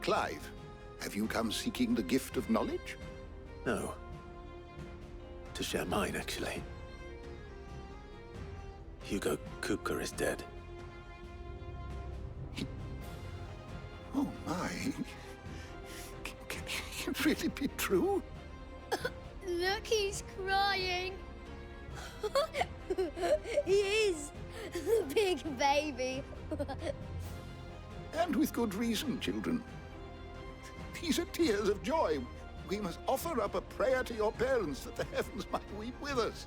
Clive, have you come seeking the gift of knowledge? No. To share mine, actually. Hugo Kupka is dead. Oh my. Can it really be true? Look, he's crying. He is. The big baby. And with good reason, children. These are tears of joy. We must offer up a prayer to your parents that the heavens might weep with us.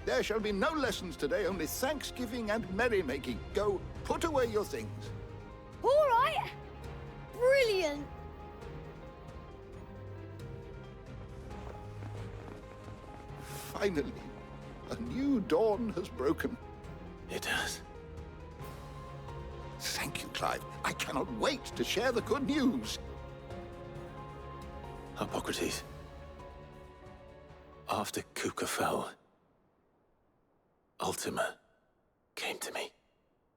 There shall be no lessons today, only thanksgiving and merrymaking. Go, put away your things. All right. Brilliant. Finally, a new dawn has broken. It has. Thank you, Clive. I cannot wait to share the good news. Hippocrates. After Kupka fell, Ultima came to me.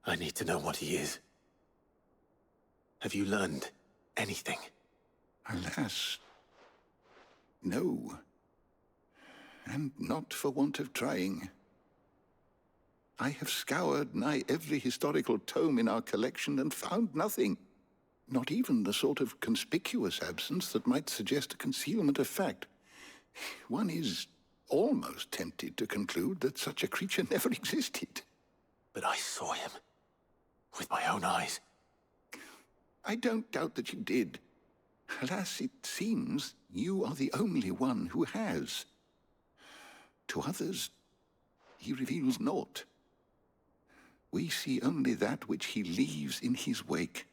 I need to know what he is. Have you learned anything? Alas, no. And not for want of trying. I have scoured nigh every historical tome in our collection and found nothing. Not even the sort of conspicuous absence that might suggest a concealment of fact. One is almost tempted to conclude that such a creature never existed. But I saw him. With my own eyes. I don't doubt that you did. Alas, it seems you are the only one who has. To others, he reveals naught. We see only that which he leaves in his wake,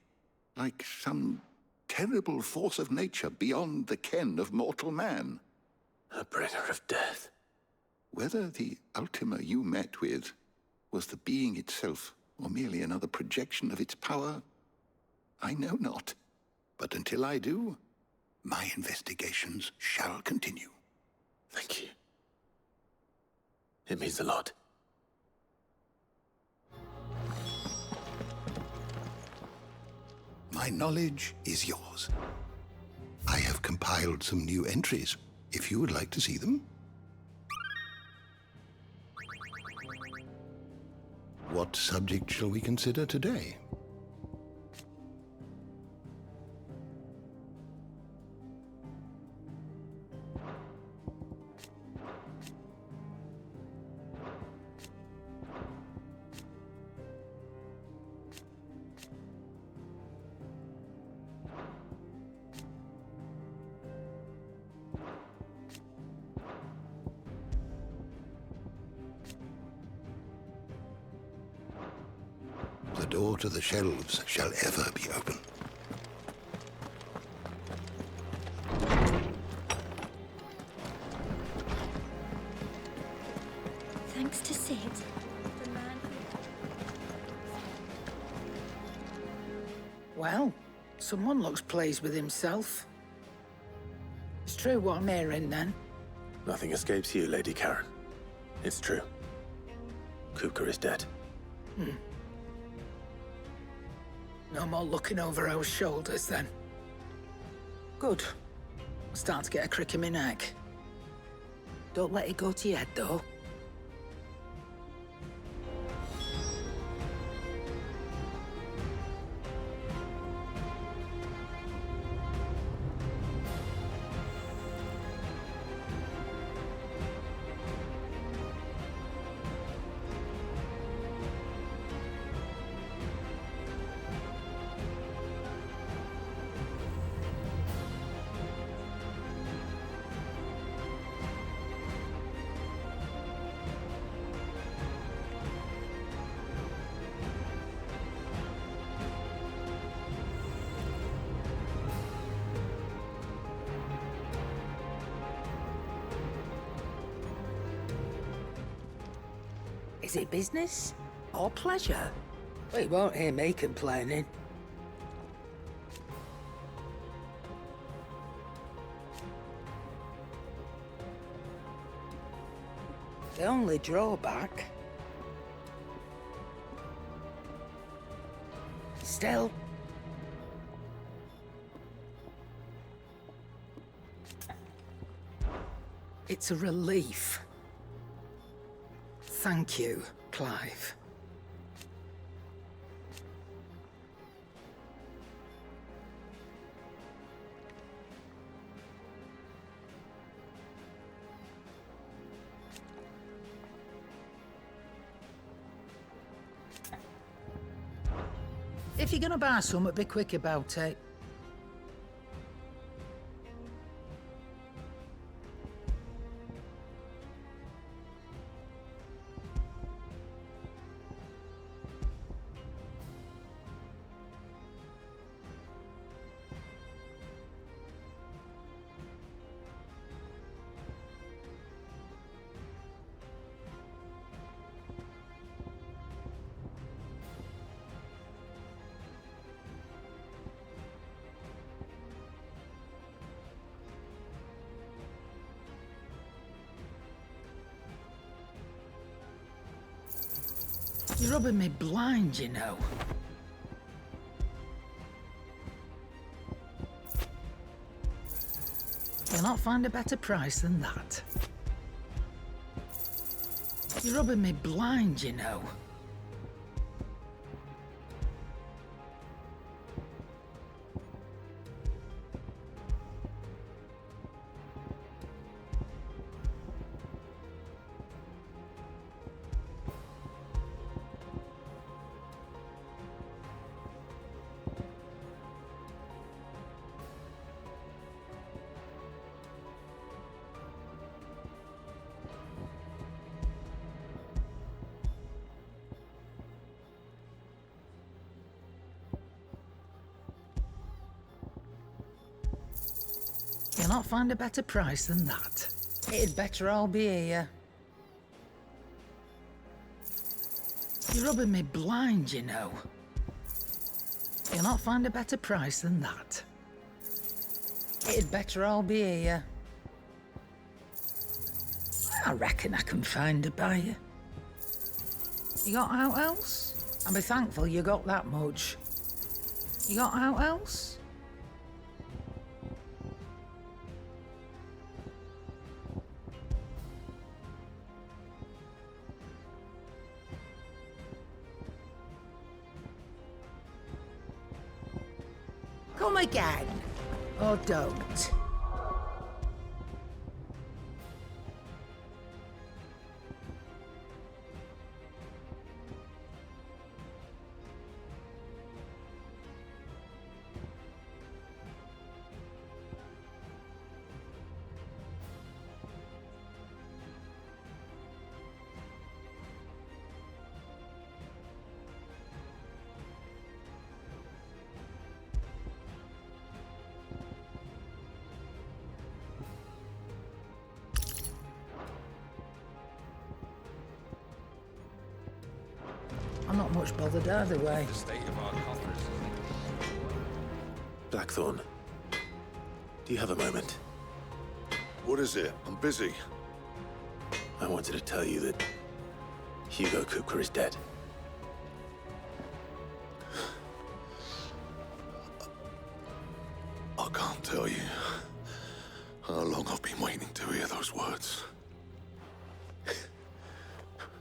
like some terrible force of nature beyond the ken of mortal man. A bringer of death. Whether the Ultima you met with was the being itself, or merely another projection of its power, I know not. But until I do, my investigations shall continue. Thank you. It means a lot. My knowledge is yours. I have compiled some new entries, if you would like to see them. What subject shall we consider today? The door to the shelves shall ever be open. Thanks to Sid, the man Well, someone looks pleased with himself. It's true what I'm hearing, then. Nothing escapes you, Lady Karen. It's true. Kupka is dead. No more looking over our shoulders, then. Good. I'm starting to get a crick in my neck. Don't let it go to your head, though. Is it business or pleasure? Well, you won't hear me complaining. The only drawback... Still, It's a relief. Thank you, Clive. If you're gonna buy some, be quick about it. You're rubbing me blind, you know. You'll not find a better price than that. You're rubbing me blind, you know. You'll not find a better price than that. It'd better all be here. You're rubbing me blind, you know. You'll not find a better price than that. It'd better all be here. I reckon I can find a buyer. You got out else? I'll be thankful you got that much. You got out else? Come again, or don't. I'm not much bothered either way. The state of our coffers. Blackthorn, do you have a moment? What is it? I'm busy. I wanted to tell you that Hugo Kupka is dead. I can't tell you how long I've been waiting to hear those words.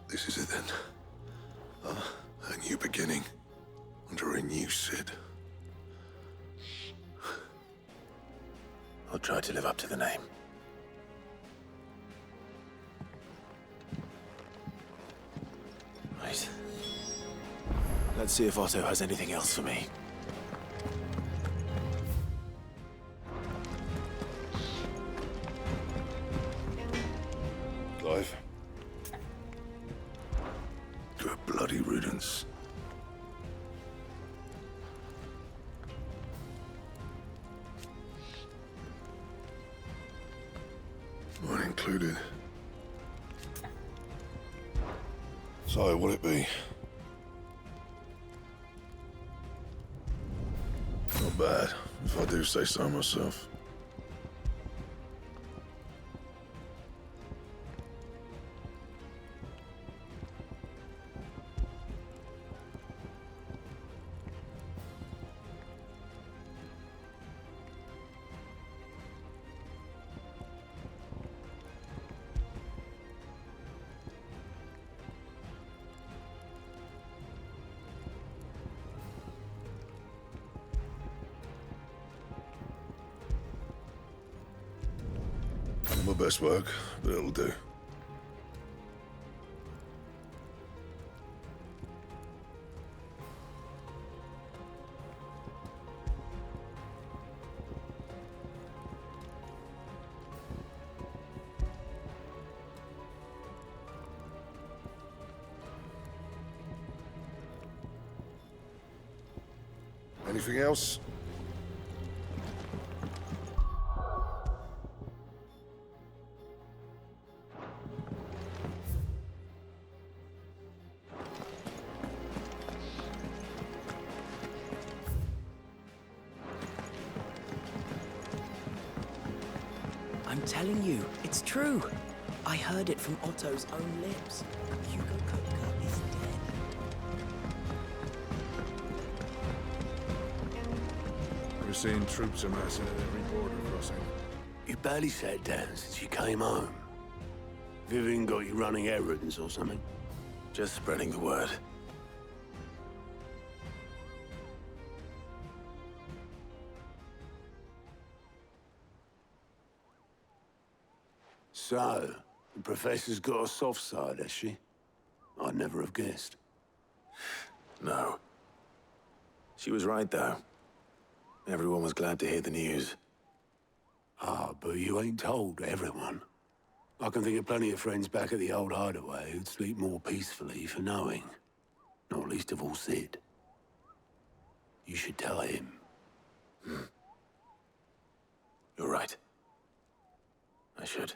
This is it then. A new beginning under a new Sid. I'll try to live up to the name. Right. Let's see if Otto has anything else for me. Clive. Good bloody riddance. Mine included. So, what'll it be? Not bad, if I do say so myself. My best work, but it'll do. Anything else? I'm telling you, it's true. I heard it from Otto's own lips. Hugo Kupka is dead. We're seeing troops amassing at every border crossing. You barely sat down since you came home. Vivian got you running errands or something? Just spreading the word. So, the Professor's got a soft side, has she? I'd never have guessed. No. She was right, though. Everyone was glad to hear the news. Ah, but you ain't told everyone. I can think of plenty of friends back at the old hideaway who'd sleep more peacefully for knowing. Not least of all Sid. You should tell him. You're right. I should.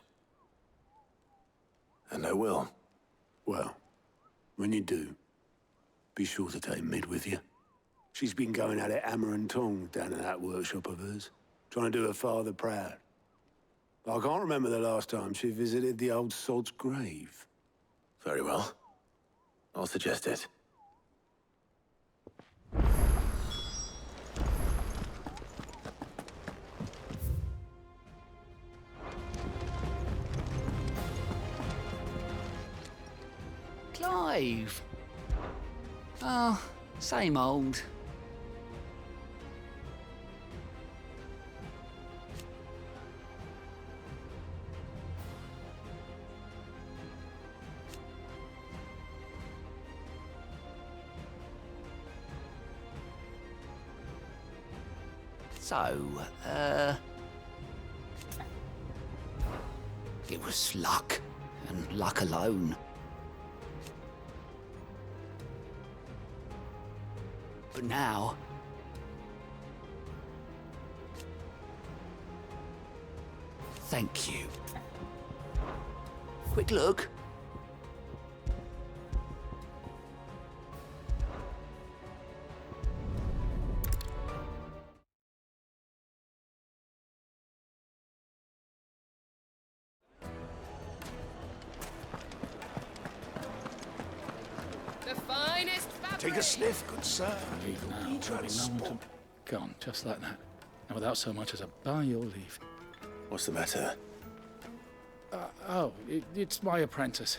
And I will. Well, when you do, be sure to take Mid with you. She's been going at it hammer and tongs down in that workshop of hers, trying to do her father proud. I can't remember the last time she visited the old sod's grave. Very well. I'll suggest it. Clive. Oh, same old. So, it was luck, and luck alone. But now, thank you. Quick look. Take a sniff, good sir. Leave now. There'll be no one to... Gone, just like that. And without so much as a by your leave. What's the matter? It's my apprentice.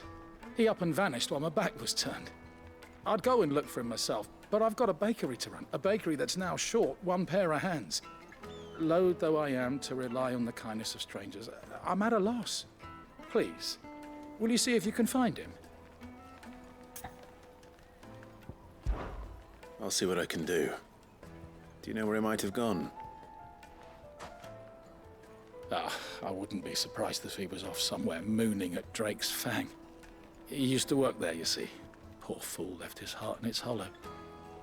He up and vanished while my back was turned. I'd go and look for him myself, but I've got a bakery to run. A bakery that's now short one pair of hands. Loath though I am to rely on the kindness of strangers, I'm at a loss. Please, will you see if you can find him? I'll see what I can do. Do you know where he might have gone? I wouldn't be surprised if he was off somewhere mooning at Drake's Fang. He used to work there, you see. Poor fool left his heart in its hollow.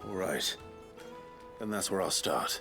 All right. Then that's where I'll start.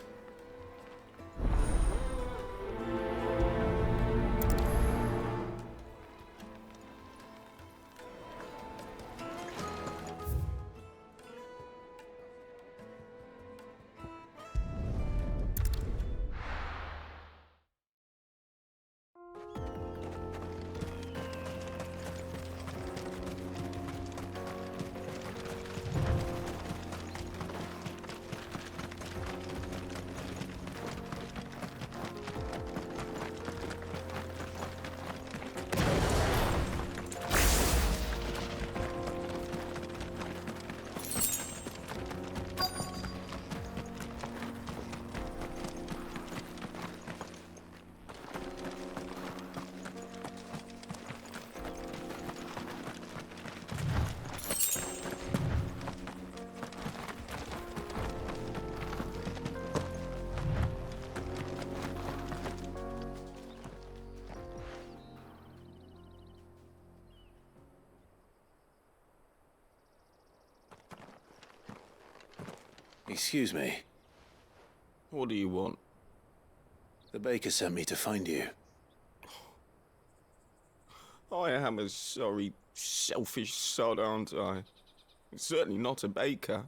Excuse me. What do you want? The baker sent me to find you. I am a sorry, selfish sod, aren't I? Certainly not a baker.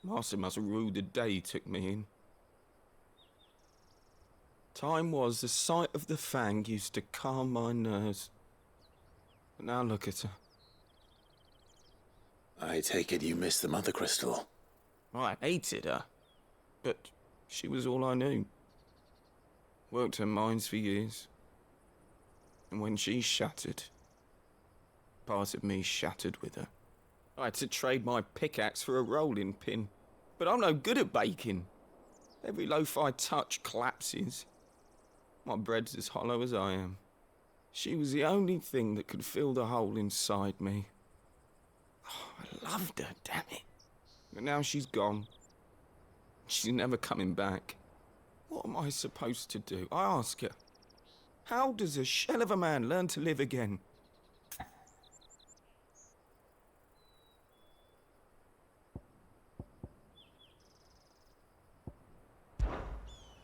Master must rue the day he took me in. Time was the sight of the fang used to calm my nerves. But now look at her. I take it you missed the Mother Crystal. I hated her, but she was all I knew. Worked her mines for years. And when she shattered, part of me shattered with her. I had to trade my pickaxe for a rolling pin, but I'm no good at baking. Every loaf I touch collapses. My bread's as hollow as I am. She was the only thing that could fill the hole inside me. Oh, I loved her, damn it. But now she's gone. She's never coming back. What am I supposed to do? I ask her. How does a shell of a man learn to live again?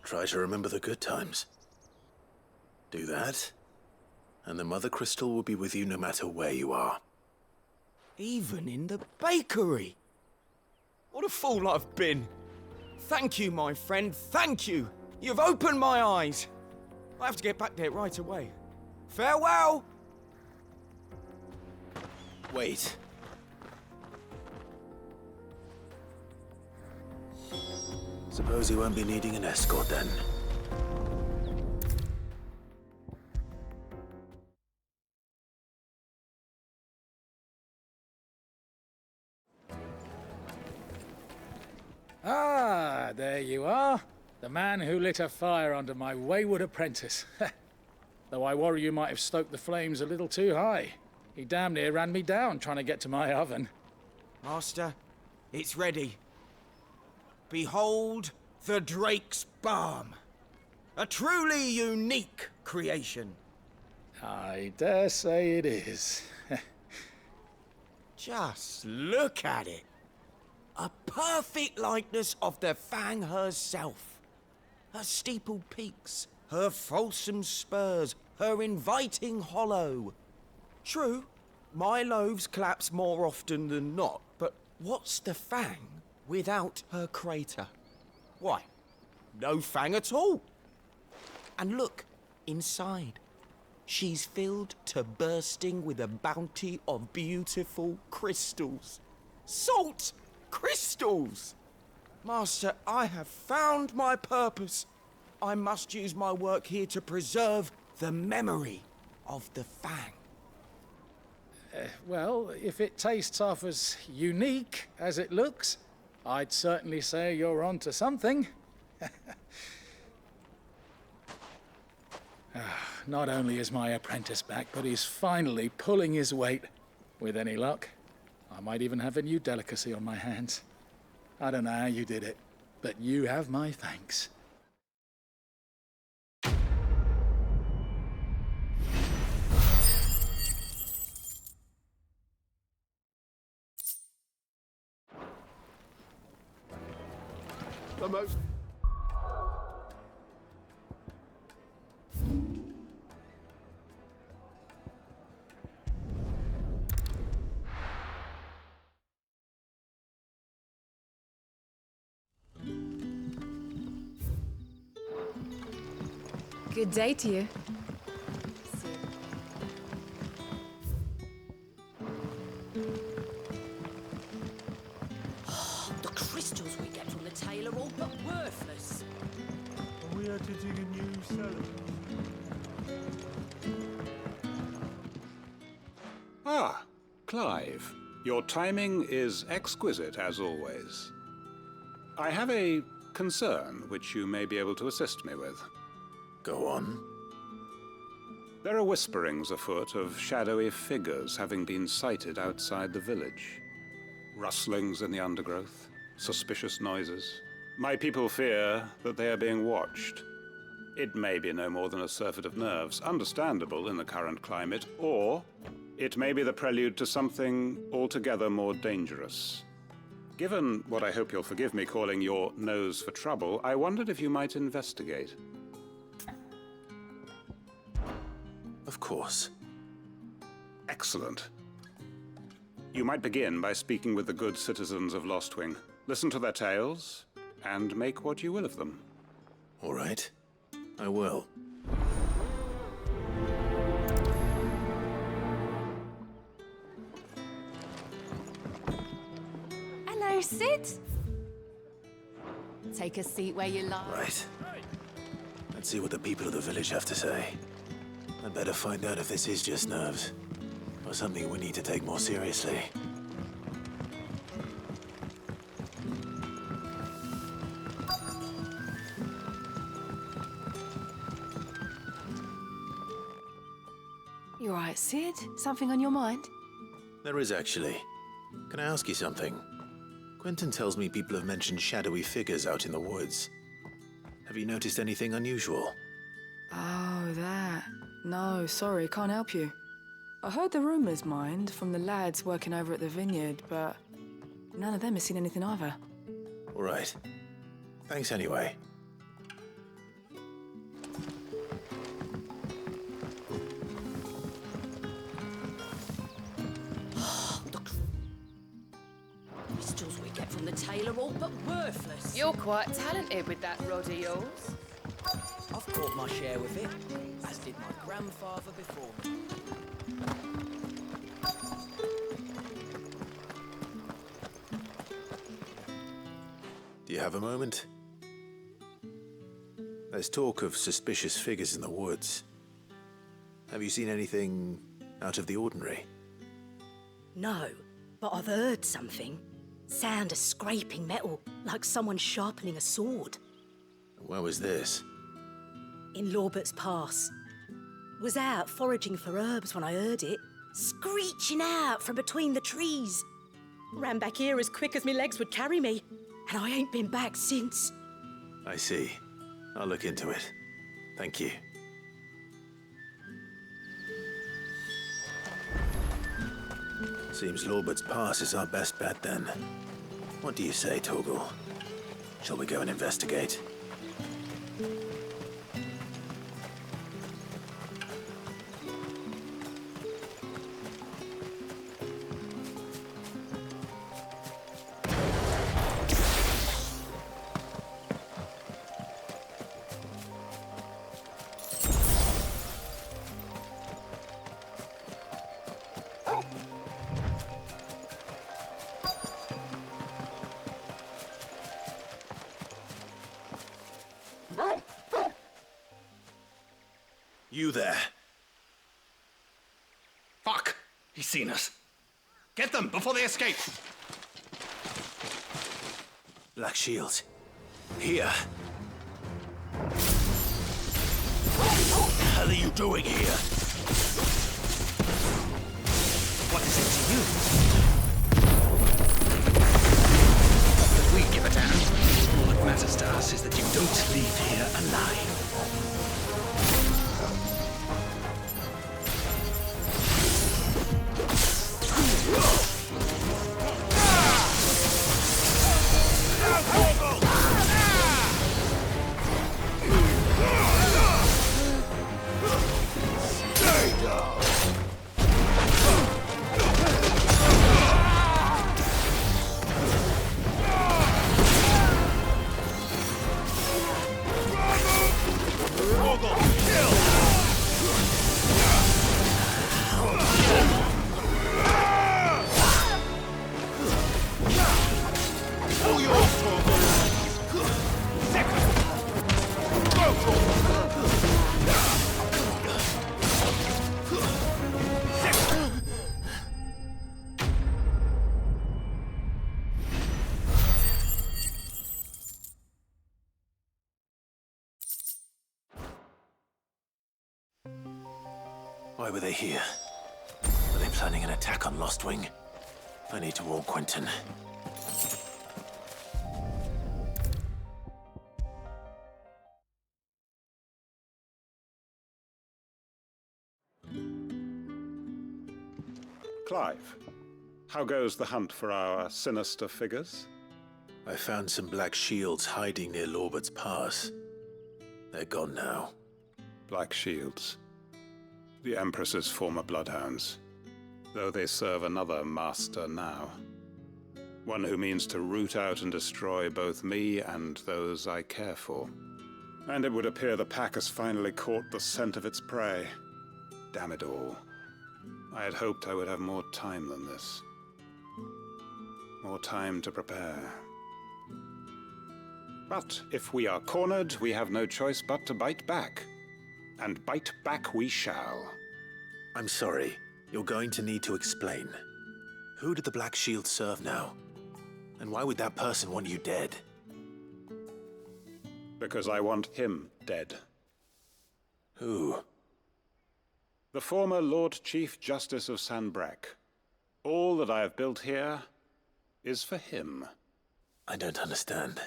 Try to remember the good times. Do that, and the Mother Crystal will be with you no matter where you are. Even in the bakery. What a fool I've been. Thank you, my friend, thank you. You've opened my eyes. I have to get back there right away. Farewell! Wait. Suppose you won't be needing an escort then. Ah, there you are. The man who lit a fire under my wayward apprentice. Though I worry you might have stoked the flames a little too high. He damn near ran me down trying to get to my oven. Master, it's ready. Behold the Drake's Balm. A truly unique creation. I dare say it is. Just look at it. A perfect likeness of the Fang herself. Her steepled peaks, her fulsome spurs, her inviting hollow. True, my loaves collapse more often than not, but what's the Fang without her crater? Why, no Fang at all. And look, inside. She's filled to bursting with a bounty of beautiful crystals. Salt crystals! Master, I have found my purpose. I must use my work here to preserve the memory of the Fang. Well, if it tastes half as unique as it looks, I'd certainly say you're onto something. Not only is my apprentice back, but he's finally pulling his weight. With any luck, I might even have a new delicacy on my hands. I don't know how you did it, but you have my thanks. Good day to you. The crystals we get from the tail are all but worthless. We had to dig a new cellar. Ah, Clive. Your timing is exquisite, as always. I have a concern which you may be able to assist me with. Go on. There are whisperings afoot of shadowy figures having been sighted outside the village. Rustlings in the undergrowth, suspicious noises. My people fear that they are being watched. It may be no more than a surfeit of nerves, understandable in the current climate, or it may be the prelude to something altogether more dangerous. Given what I hope you'll forgive me calling your nose for trouble, I wondered if you might investigate. Of course. Excellent. You might begin by speaking with the good citizens of Lostwing. Listen to their tales, and make what you will of them. All right. I will. Hello, Sid. Take a seat where you like. Right. Let's see what the people of the village have to say. I'd better find out if this is just nerves, or something we need to take more seriously. You all right, Sid? Something on your mind? There is actually. Can I ask you something? Quentin tells me people have mentioned shadowy figures out in the woods. Have you noticed anything unusual? Oh, that. No, sorry, can't help you. I heard the rumours, mind, from the lads working over at the vineyard, but none of them has seen anything either. All right. Thanks anyway. Crystals we get from the tailor all but worthless. You're quite talented with that rod of yours. I've caught my share with it, as did my grandfather before me. Do you have a moment? There's talk of suspicious figures in the woods. Have you seen anything out of the ordinary? No, but I've heard something. Sound of scraping metal, like someone sharpening a sword. Where was this? In Lorbert's Pass. Was out foraging for herbs when I heard it, screeching out from between the trees. Ran back here as quick as my legs would carry me, and I ain't been back since. I see. I'll look into it. Thank you. Seems Lorbert's Pass is our best bet then. What do you say, Torgal? Shall we go and investigate? You there. Fuck! He's seen us. Get them before they escape! Black Shield. Here. What the hell are you doing here? What is it to you? But we give a damn. All that matters to us is that you don't leave here alive. Why were they here? Were they planning an attack on Lostwing? I need to warn Quentin. Clive, How goes the hunt for our sinister figures? I found some black shields hiding near Lorbert's Pass. They're gone now. Black shields. The Empress's former bloodhounds. Though they serve another master now. One who means to root out and destroy both me and those I care for. And it would appear the pack has finally caught the scent of its prey. Damn it all. I had hoped I would have more time than this. More time to prepare. But if we are cornered, we have no choice but to bite back. And bite back we shall. I'm sorry. You're going to need to explain. Who did the Black Shield serve now? And why would that person want you dead? Because I want him dead. Who? The former Lord Chief Justice of Sanbreque. All that I have built here is for him. I don't understand.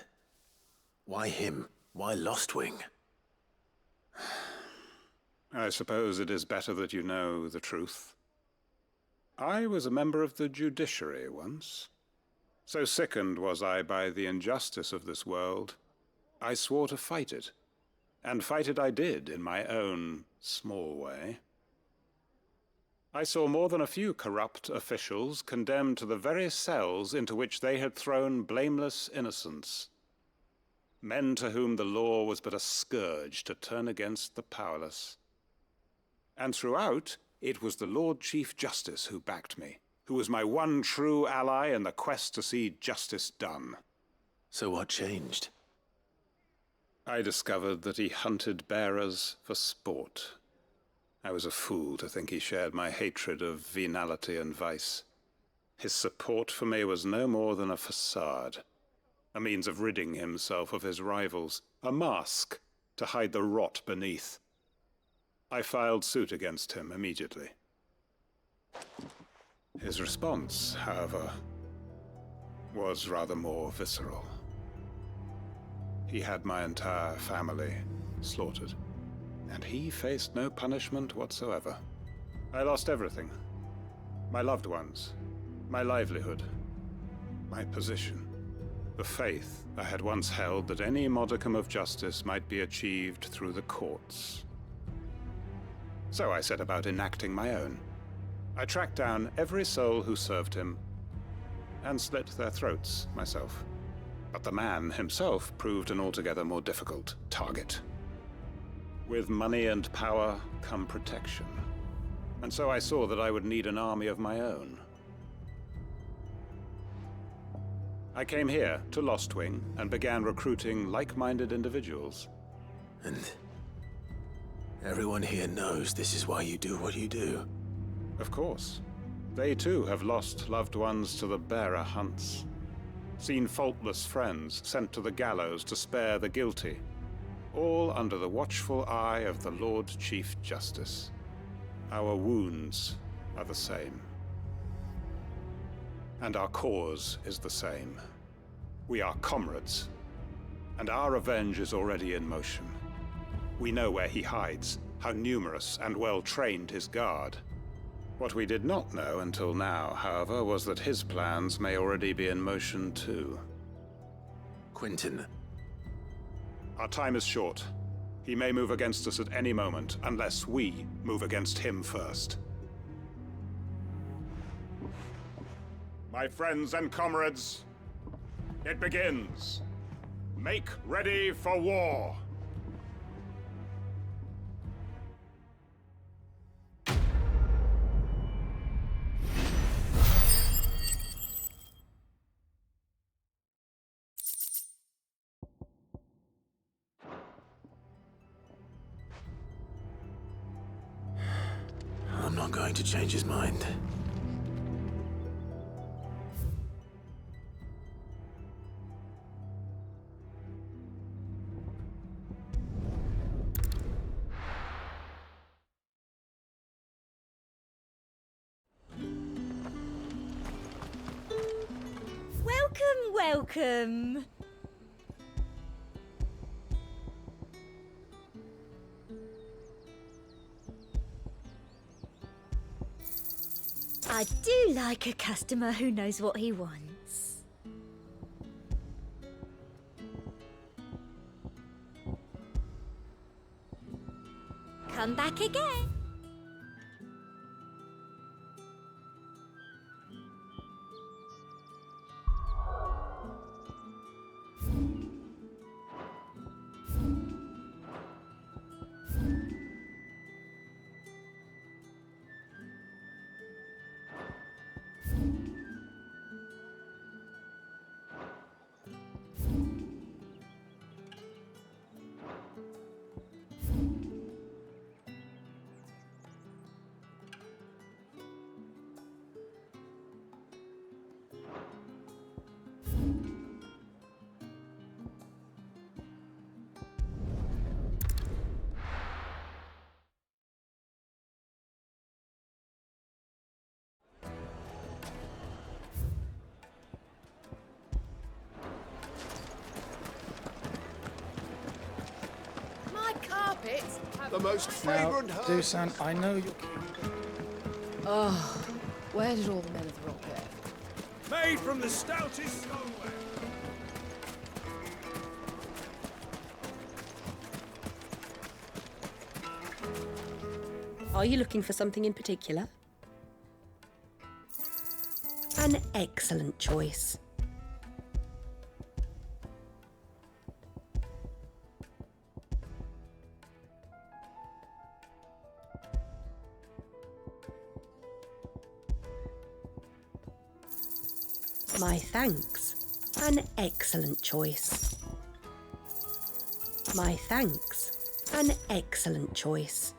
Why him? Why Lostwing? I suppose it is better that you know the truth. I was a member of the judiciary once. So sickened was I by the injustice of this world, I swore to fight it. And fight it I did, in my own small way. I saw more than a few corrupt officials condemned to the very cells into which they had thrown blameless innocents. Men to whom the law was but a scourge to turn against the powerless. And throughout, it was the Lord Chief Justice who backed me, who was my one true ally in the quest to see justice done. So what changed? I discovered that he hunted bearers for sport. I was a fool to think he shared my hatred of venality and vice. His support for me was no more than a facade, a means of ridding himself of his rivals, a mask to hide the rot beneath. I filed suit against him immediately. His response, however, was rather more visceral. He had my entire family slaughtered, and he faced no punishment whatsoever. I lost everything. My loved ones, my livelihood, my position, the faith I had once held that any modicum of justice might be achieved through the courts. So I set about enacting my own. I tracked down every soul who served him, and slit their throats myself. But the man himself proved an altogether more difficult target. With money and power come protection. And so I saw that I would need an army of my own. I came here to Lostwing and began recruiting like-minded individuals. And everyone here knows this is why you do what you do. Of course. They too have lost loved ones to the bearer hunts. Seen faultless friends sent to the gallows to spare the guilty. All under the watchful eye of the Lord Chief Justice. Our wounds are the same. And our cause is the same. We are comrades. And our revenge is already in motion. We know where he hides, how numerous and well-trained his guard. What we did not know until now, however, was that his plans may already be in motion too. Quentin. Our time is short. He may move against us at any moment, unless we move against him first. My friends and comrades, it begins. Make ready for war. I'm not going to change his mind. Welcome. I do like a customer who knows what he wants. Come back again. The most fragrant herb. Dusan, I know you're... Oh, where did all the men of the rock go? Made from the stoutest stoneware. Are you looking for something in particular? An excellent choice. My thanks. An excellent choice. My thanks. An excellent choice.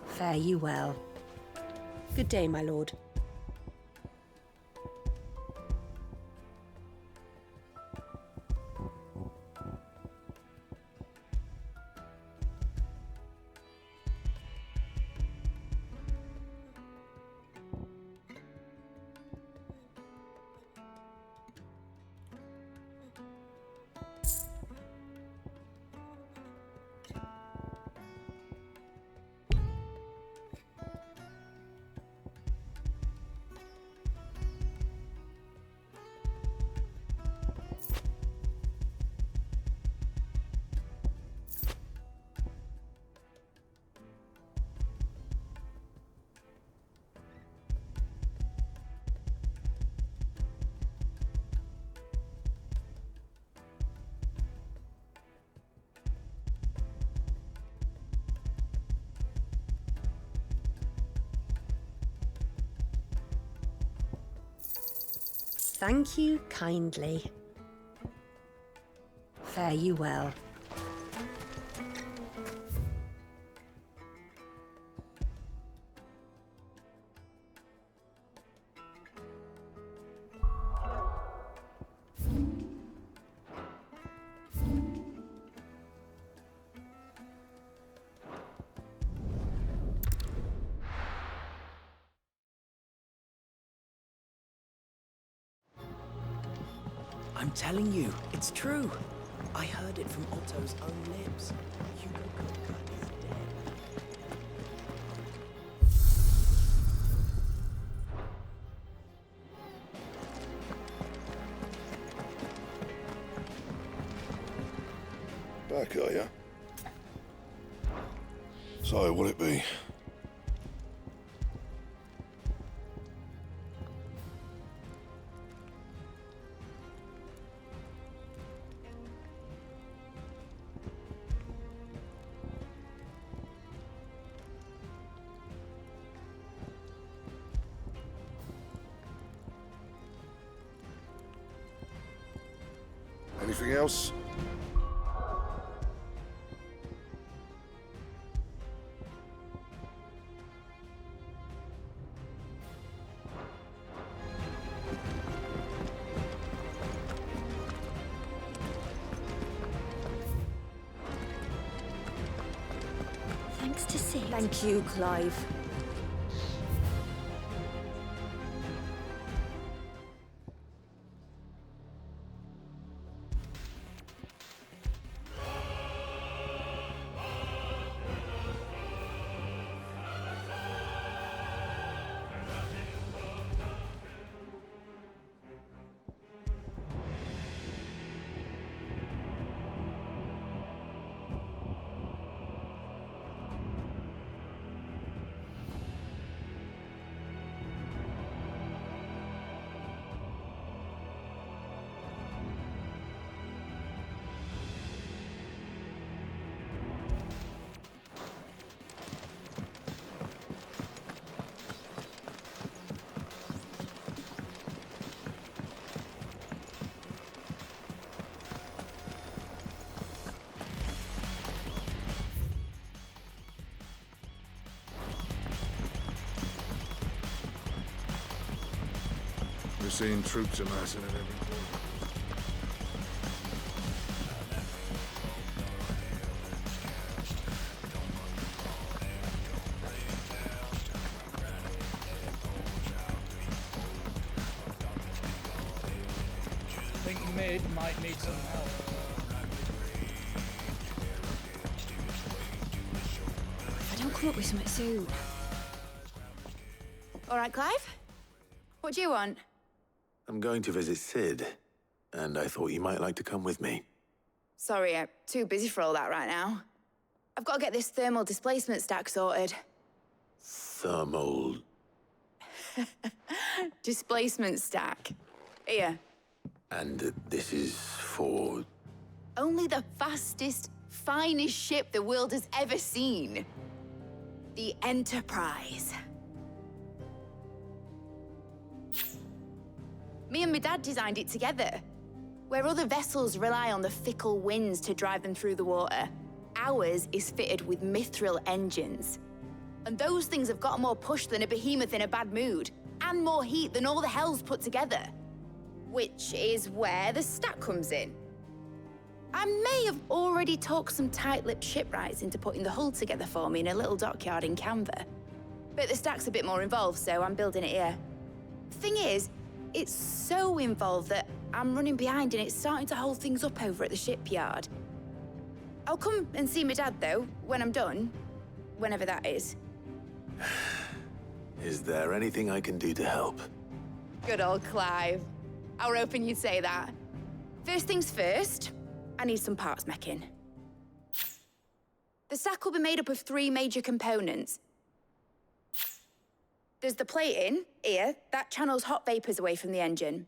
Fare you well. Good day, my lord. Thank you kindly. Fare you well. I'm telling you, it's true. I heard it from Otto's own lips. Hugo Coca is dead. Back, are ya? So, what'll it be? Anything else? Thanks to Sid. Thank you, Clive. We're seeing troops amassing at every point. Think mid might need some help. If I don't come up with something soon. All right, Clive? What do you want? I'm going to visit Sid, and I thought you might like to come with me. Sorry, I'm too busy for all that right now. I've got to get this thermal displacement stack sorted. Thermal... Displacement stack. Here. And this is for... Only the fastest, finest ship the world has ever seen. The Enterprise. Me and my dad designed it together. Where other vessels rely on the fickle winds to drive them through the water, ours is fitted with mithril engines. And those things have got more push than a behemoth in a bad mood, and more heat than all the hells put together. Which is where the stack comes in. I may have already talked some tight-lipped shipwrights into putting the hull together for me in a little dockyard in Canva. But the stack's a bit more involved, so I'm building it here. Thing is, it's so involved that I'm running behind and it's starting to hold things up over at the shipyard. I'll come and see my dad, though, when I'm done. Whenever that is. Is there anything I can do to help? Good old Clive. I were hoping you'd say that. First things first, I need some parts meching. The stack will be made up of 3 major components. There's the plating, here, that channels hot vapors away from the engine.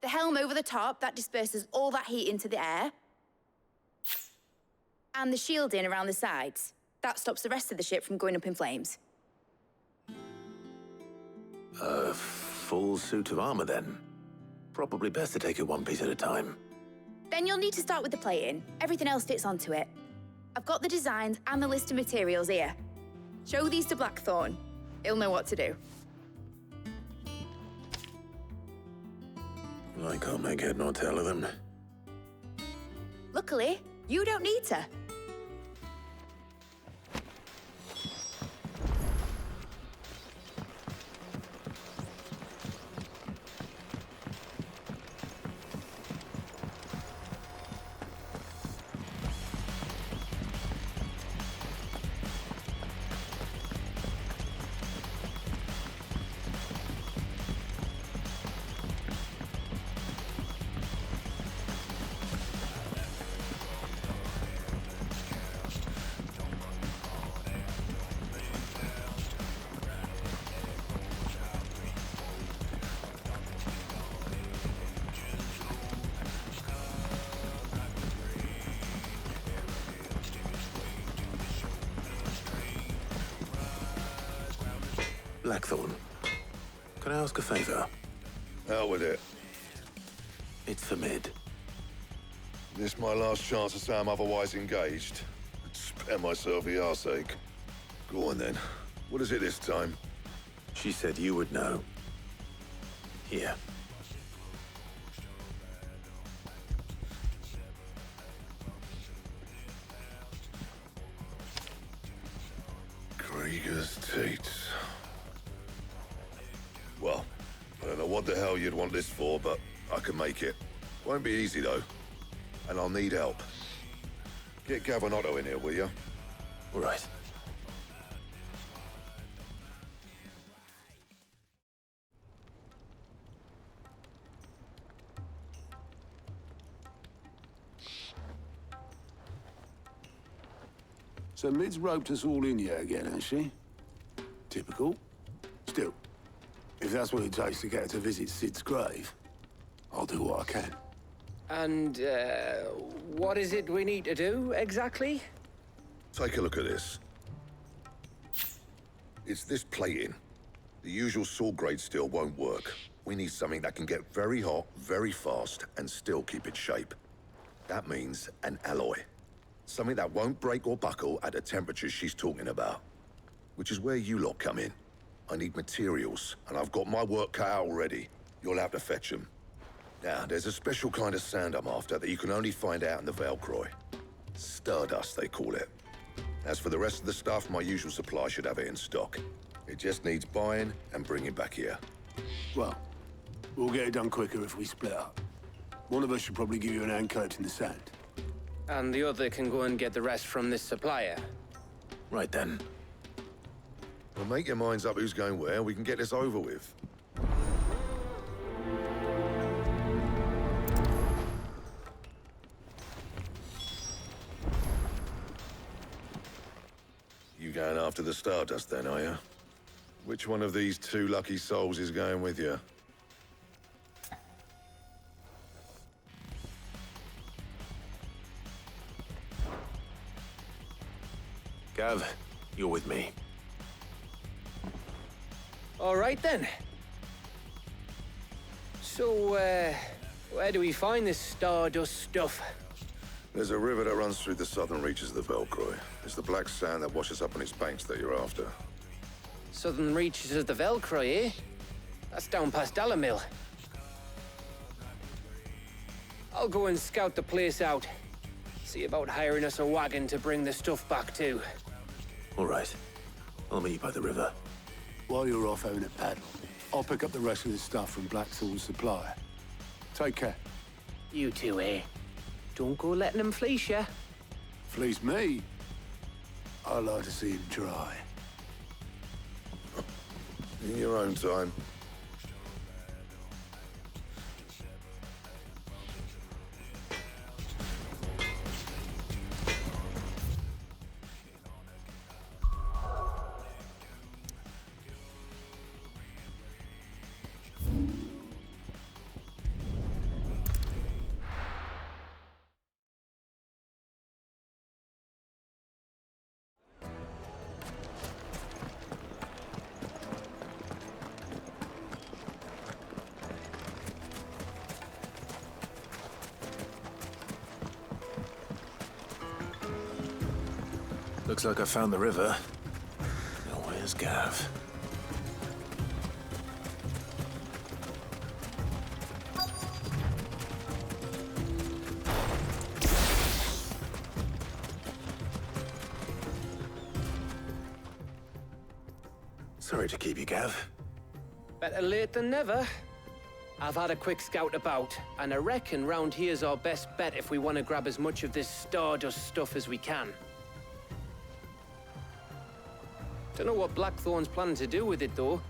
The helm over the top, that disperses all that heat into the air. And the shielding around the sides, that stops the rest of the ship from going up in flames. A full suit of armor, then? Probably best to take it one piece at a time. Then you'll need to start with the plating. Everything else fits onto it. I've got the designs and the list of materials here. Show these to Blackthorn. He'll know what to do. I can't make head nor tail of them. Luckily, you don't need to. Blackthorn, can I ask a favor? Out with it. It's for Mid. This my last chance to say I'm otherwise engaged. Spare myself the arseache. Go on then. What is it this time? She said you would know. Here. Teats. Well, I don't know what the hell you'd want this for, but I can make it. Won't be easy, though. And I'll need help. Get Gavin-Otto in here, will you? All right. So Mid's roped us all in here again, has she? Typical. Still, if that's what it takes to get her to visit Sid's grave, I'll do what I can. And, what is it we need to do, exactly? Take a look at this. It's this plating. The usual sword grade steel won't work. We need something that can get very hot, very fast, and still keep its shape. That means an alloy. Something that won't break or buckle at the temperatures she's talking about. Which is where you lot come in. I need materials, and I've got my work cut out already. You'll have to fetch them. Now, there's a special kind of sand I'm after that you can only find out in the Valkyrie. Stardust, they call it. As for the rest of the stuff, my usual supply should have it in stock. It just needs buying and bringing back here. Well, we'll get it done quicker if we split up. One of us should probably give you an hand coat in the sand. And the other can go and get the rest from this supplier. Right then. Well, make your minds up who's going where, we can get this over with. You going after the Stardust then, are you? Which one of these two lucky souls is going with you? Gav, you're with me. All right, then. So, where do we find this Stardust stuff? There's a river that runs through the southern reaches of the Valkyrie. It's the black sand that washes up on its banks that you're after. Southern reaches of the Valkyrie, eh? That's down past Dalamil. I'll go and scout the place out. See about hiring us a wagon to bring the stuff back to. All right. I'll meet you by the river. While you're off having a paddle, I'll pick up the rest of the stuff from Blackthorn's supplier. Take care. You two, eh? Don't go letting them fleece ya. Fleece me? I like to see him try. In your own time. Looks like I found the river. Now where's Gav? Sorry to keep you, Gav. Better late than never. I've had a quick scout about, and I reckon round here's our best bet if we want to grab as much of this Stardust stuff as we can. Don't know what Blackthorn's planning to do with it, though.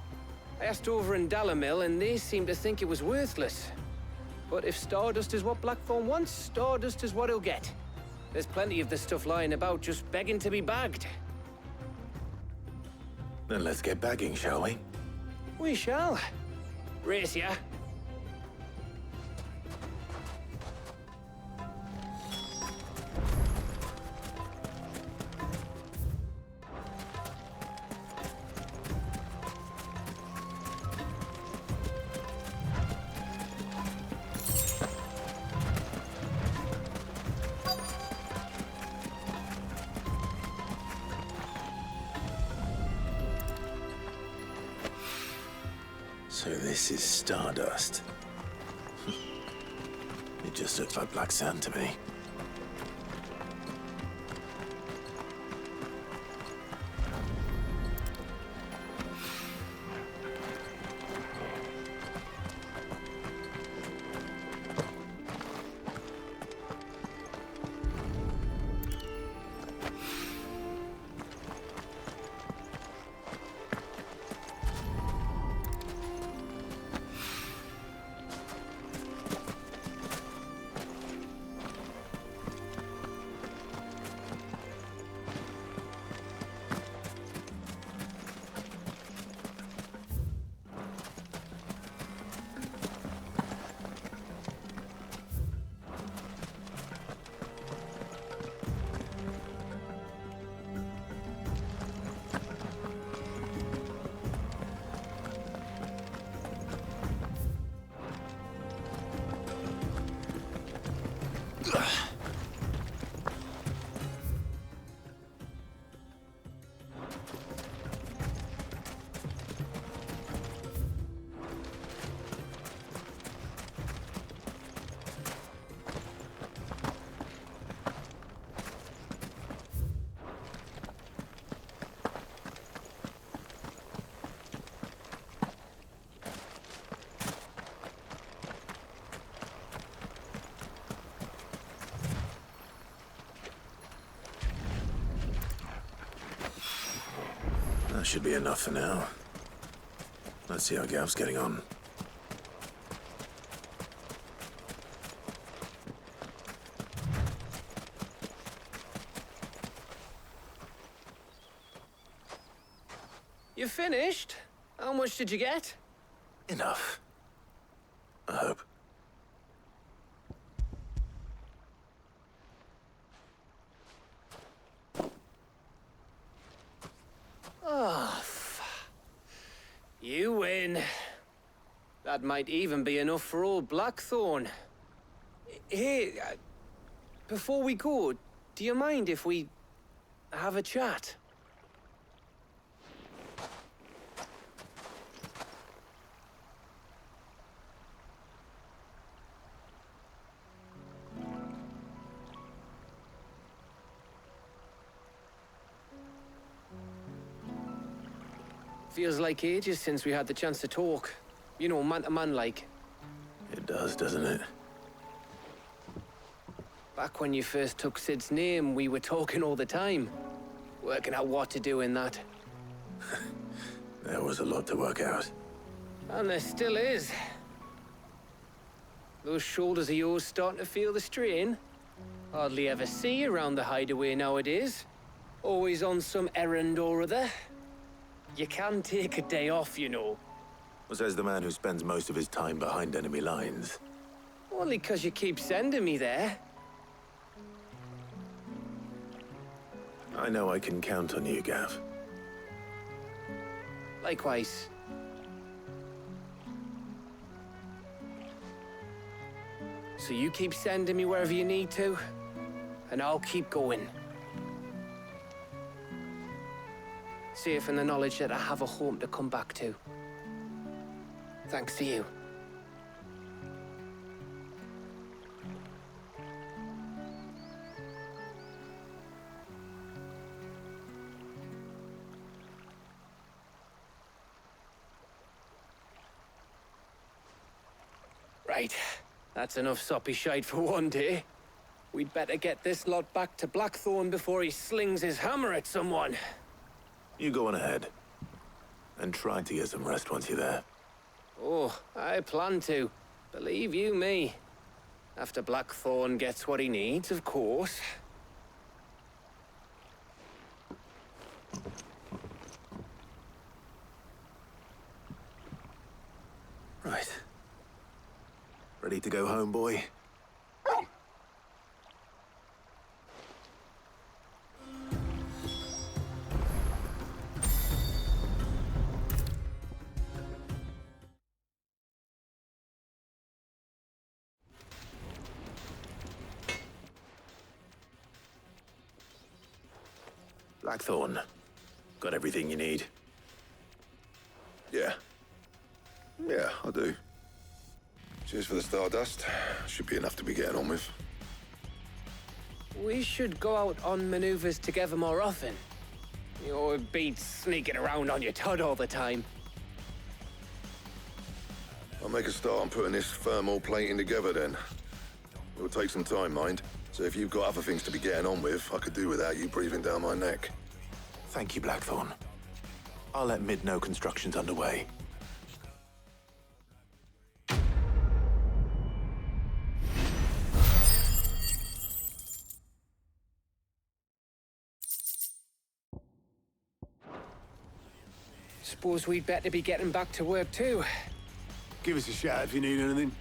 I asked over in Dalamil, and they seem to think it was worthless. But if Stardust is what Blackthorn wants, Stardust is what he'll get. There's plenty of this stuff lying about, just begging to be bagged. Then let's get bagging, shall we? We shall. Race ya. So this is Stardust. It just looks like black sand to me. That should be enough for now. Let's see how Gav's getting on. You finished? How much did you get? Enough. I hope. Oh, you win. That might even be enough for old Blackthorn. Hey, before we go, do you mind if we have a chat? Feels like ages since we had the chance to talk. You know, man to man like. It does, doesn't it? Back when you first took Sid's name, we were talking all the time. Working out what to do in that. There was a lot to work out. And there still is. Those shoulders of yours starting to feel the strain. Hardly ever see you around the hideaway nowadays. Always on some errand or other. You can take a day off, you know. Says the man who spends most of his time behind enemy lines. Only 'cause you keep sending me there. I know I can count on you, Gav. Likewise. So you keep sending me wherever you need to, and I'll keep going. Safe in the knowledge that I have a home to come back to. Thanks to you. Right. That's enough soppy shite for one day. We'd better get this lot back to Blackthorn before he slings his hammer at someone. You go on ahead. And try to get some rest once you're there. Oh, I plan to. Believe you me. After Blackthorn gets what he needs, of course. Right. Ready to go home, boy? Blackthorn, got everything you need? Yeah. Yeah, I do. Cheers for the stardust. Should be enough to be getting on with. We should go out on maneuvers together more often. You know, it beats sneaking around on your tud all the time. I'll make a start on putting this thermal plating together then. It'll take some time, mind. So if you've got other things to be getting on with, I could do without you breathing down my neck. Thank you, Blackthorn. I'll let Mid know construction's underway. Suppose we'd better be getting back to work too. Give us a shout if you need anything.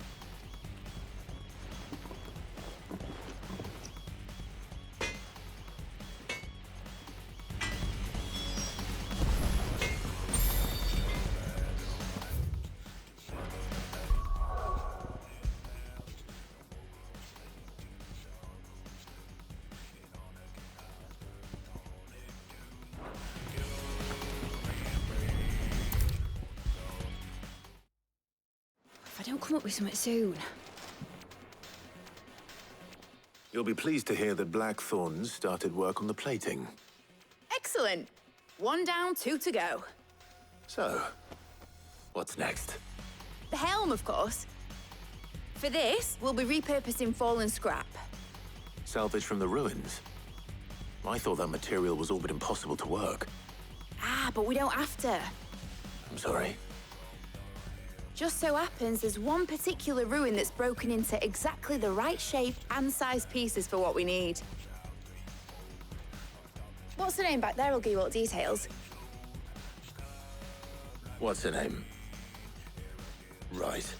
If I don't come up with something soon. You'll be pleased to hear that Blackthorn started work on the plating. Excellent. 1 down, 2 to go. So, what's next? The helm, of course. For this, we'll be repurposing fallen scrap. Salvage from the ruins? I thought that material was all but impossible to work. Ah, but we don't have to. I'm sorry. Just so happens there's one particular ruin that's broken into exactly the right shape and size pieces for what we need. What's the name back there? I'll give you all the details. What's her name? Right.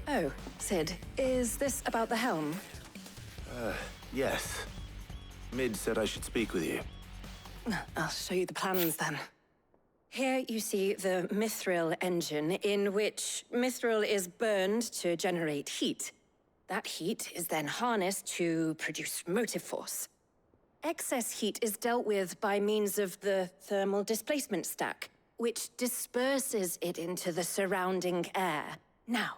Oh, Sid, is this about the helm? Yes. Mid said I should speak with you. I'll show you the plans then. Here you see the mithril engine, in which mithril is burned to generate heat. That heat is then harnessed to produce motive force. Excess heat is dealt with by means of the thermal displacement stack, which disperses it into the surrounding air. Now,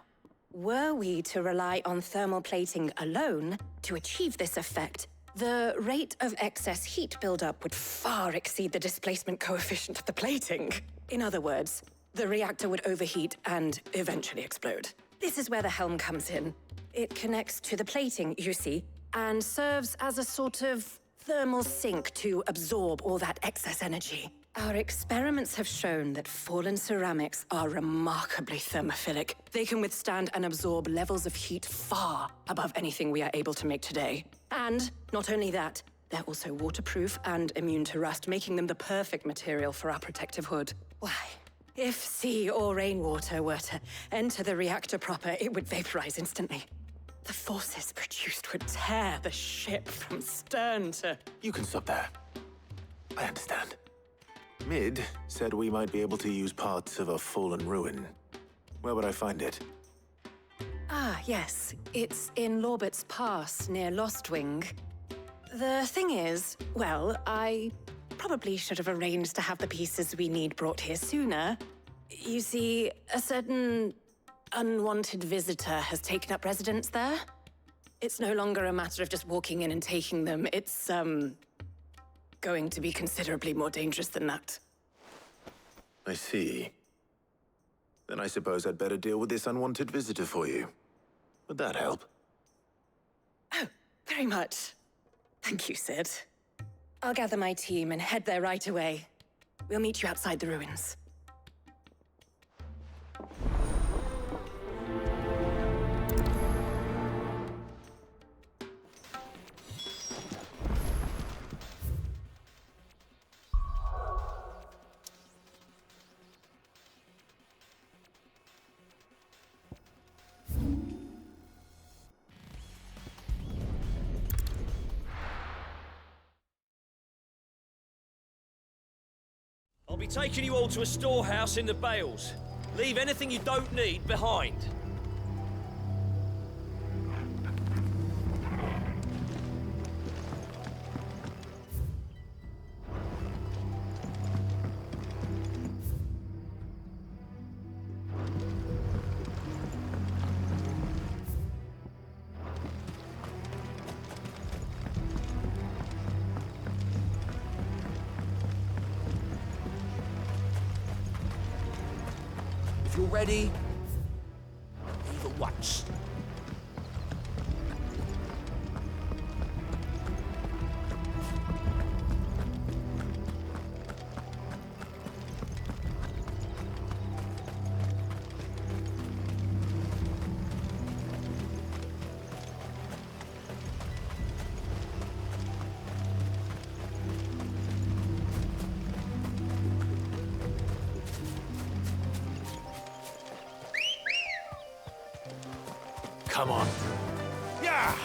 were we to rely on thermal plating alone to achieve this effect, the rate of excess heat buildup would far exceed the displacement coefficient of the plating. In other words, the reactor would overheat and eventually explode. This is where the helm comes in. It connects to the plating, you see, and serves as a sort of thermal sink to absorb all that excess energy. Our experiments have shown that fallen ceramics are remarkably thermophilic. They can withstand and absorb levels of heat far above anything we are able to make today. And not only that, they're also waterproof and immune to rust, making them the perfect material for our protective hood. Why, if sea or rainwater were to enter the reactor proper, it would vaporize instantly. The forces produced would tear the ship from stern to... You can stop there. I understand. Mid said we might be able to use parts of a fallen ruin. Where would I find it? Ah, yes. It's in Lorbert's Pass, near Lostwing. The thing is, well, I probably should have arranged to have the pieces we need brought here sooner. You see, a certain unwanted visitor has taken up residence there. It's no longer a matter of just walking in and taking them. It's, going to be considerably more dangerous than that. I see. Then I suppose I'd better deal with this unwanted visitor for you. Would that help? Oh, very much. Thank you, Sid. I'll gather my team and head there right away. We'll meet you outside the ruins. I'll be taking you all to a storehouse in the Bales. Leave anything you don't need behind. If you're ready, leave at once. Come on. Yeah!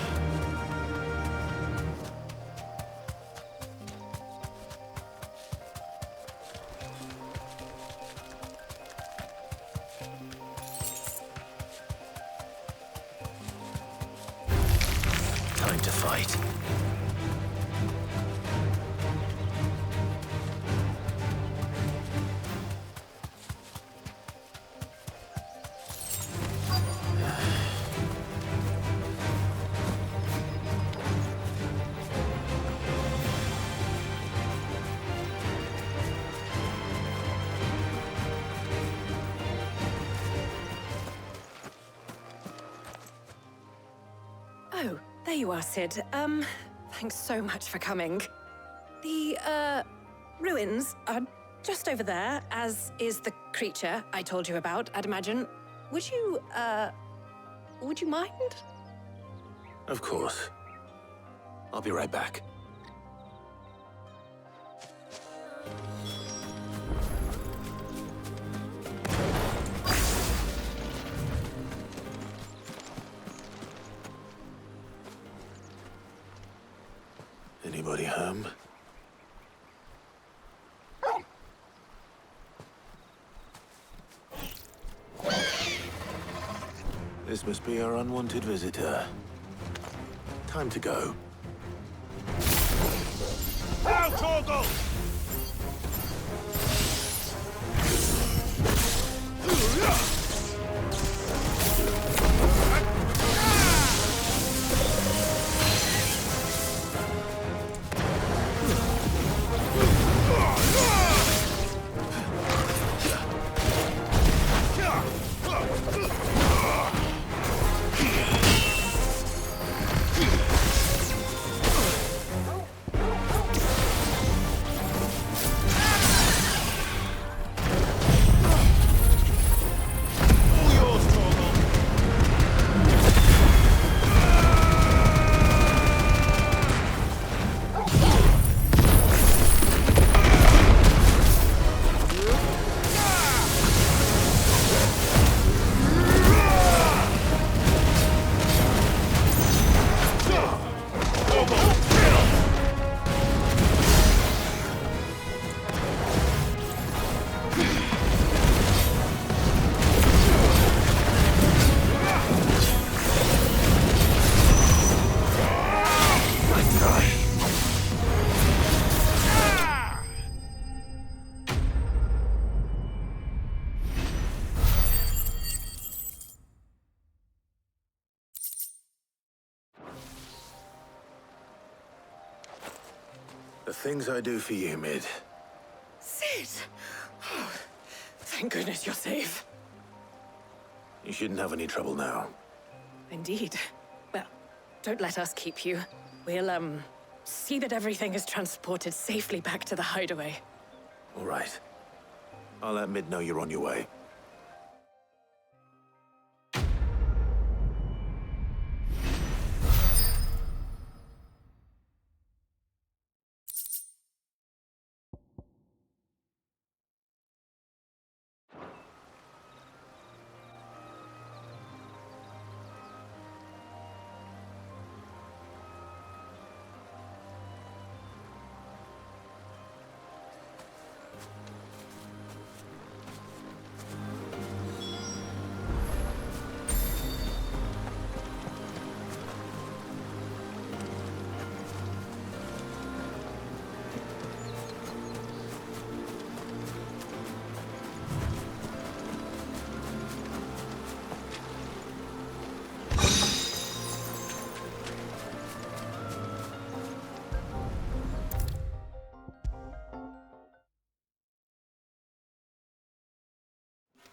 Time to fight. Oh, There you are, Sid. Thanks so much for coming. The, ruins are just over there, as is the creature I told you about, I'd imagine. Would you mind? Of course. I'll be right back. Anybody home? This must be our unwanted visitor. Time to go. Now, Torgal! The things I do for you, Mid. Sid! Oh, thank goodness you're safe. You shouldn't have any trouble now. Indeed. Well, don't let us keep you. We'll, see that everything is transported safely back to the hideaway. All right. I'll let Mid know you're on your way.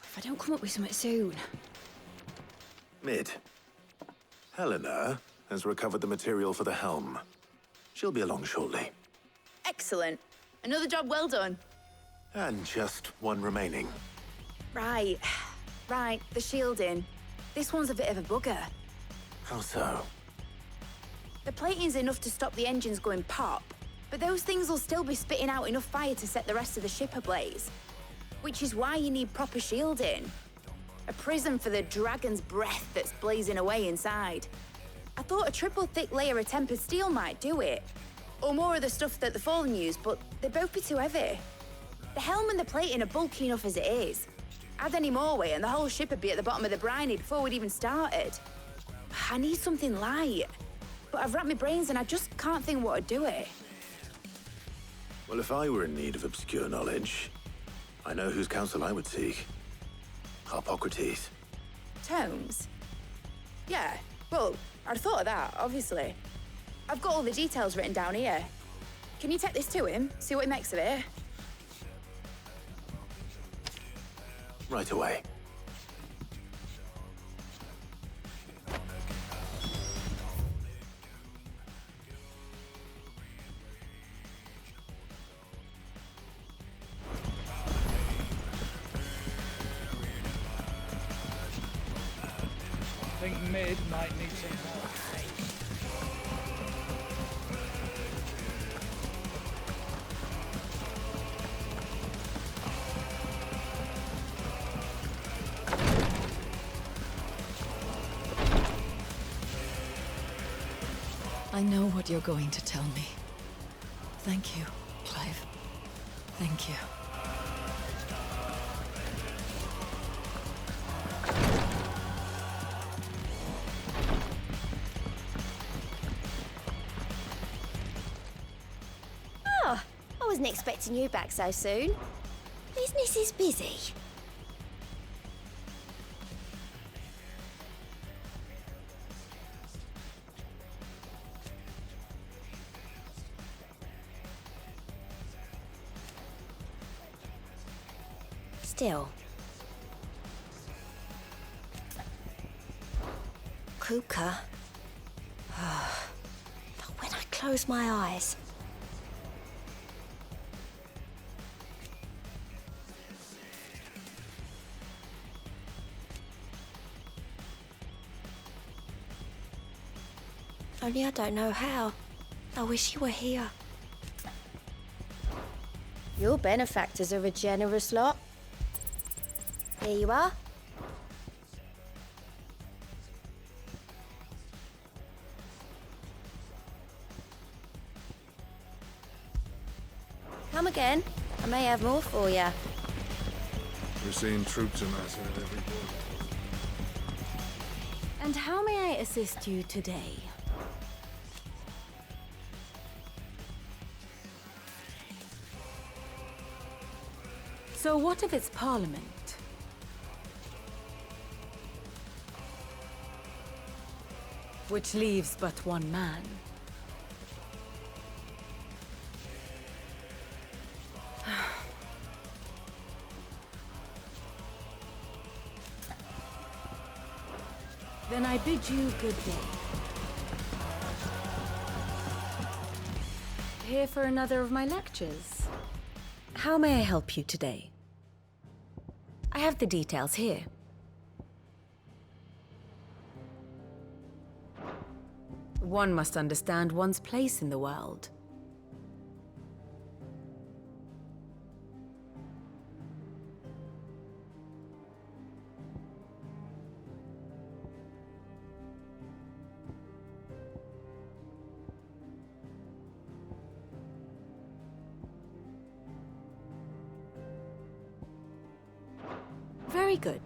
If I don't come up with something soon. Mid. Helena has recovered the material for the helm. She'll be along shortly. Excellent. Another job well done. And just one remaining. Right. Right, the shielding. This one's a bit of a bugger. How so? The plating's enough to stop the engines going pop, but those things will still be spitting out enough fire to set the rest of the ship ablaze. Which is why you need proper shielding. A prison for the dragon's breath that's blazing away inside. I thought a triple thick layer of tempered steel might do it. Or more of the stuff that the Fallen use, but they'd both be too heavy. The helm and the plating are bulky enough as it is. Add any more weight and the whole ship would be at the bottom of the briny before we'd even started. I need something light. But I've racked my brains and I just can't think what would do it. Well, if I were in need of obscure knowledge, I know whose counsel I would seek. Harpocrates. Tomes? Yeah, well, I'd thought of that, obviously. I've got all the details written down here. Can you take this to him, see what he makes of it? Right away. mid might need some more haste. I know what you're going to tell me. Thank you, Clive. Thank you. Oh, I wasn't expecting you back so soon. Business is busy. Still. Kuka. But when I close my eyes. Only I don't know how. I wish you were here. Your benefactors are a generous lot. Here you are. Come again. I may have more for you. We're seeing troops in that side every day. And how may I assist you today? So what of its parliament? Which leaves but one man. Then I bid you good day. Here for another of my lectures. How may I help you today? I have the details here. One must understand one's place in the world. Very good.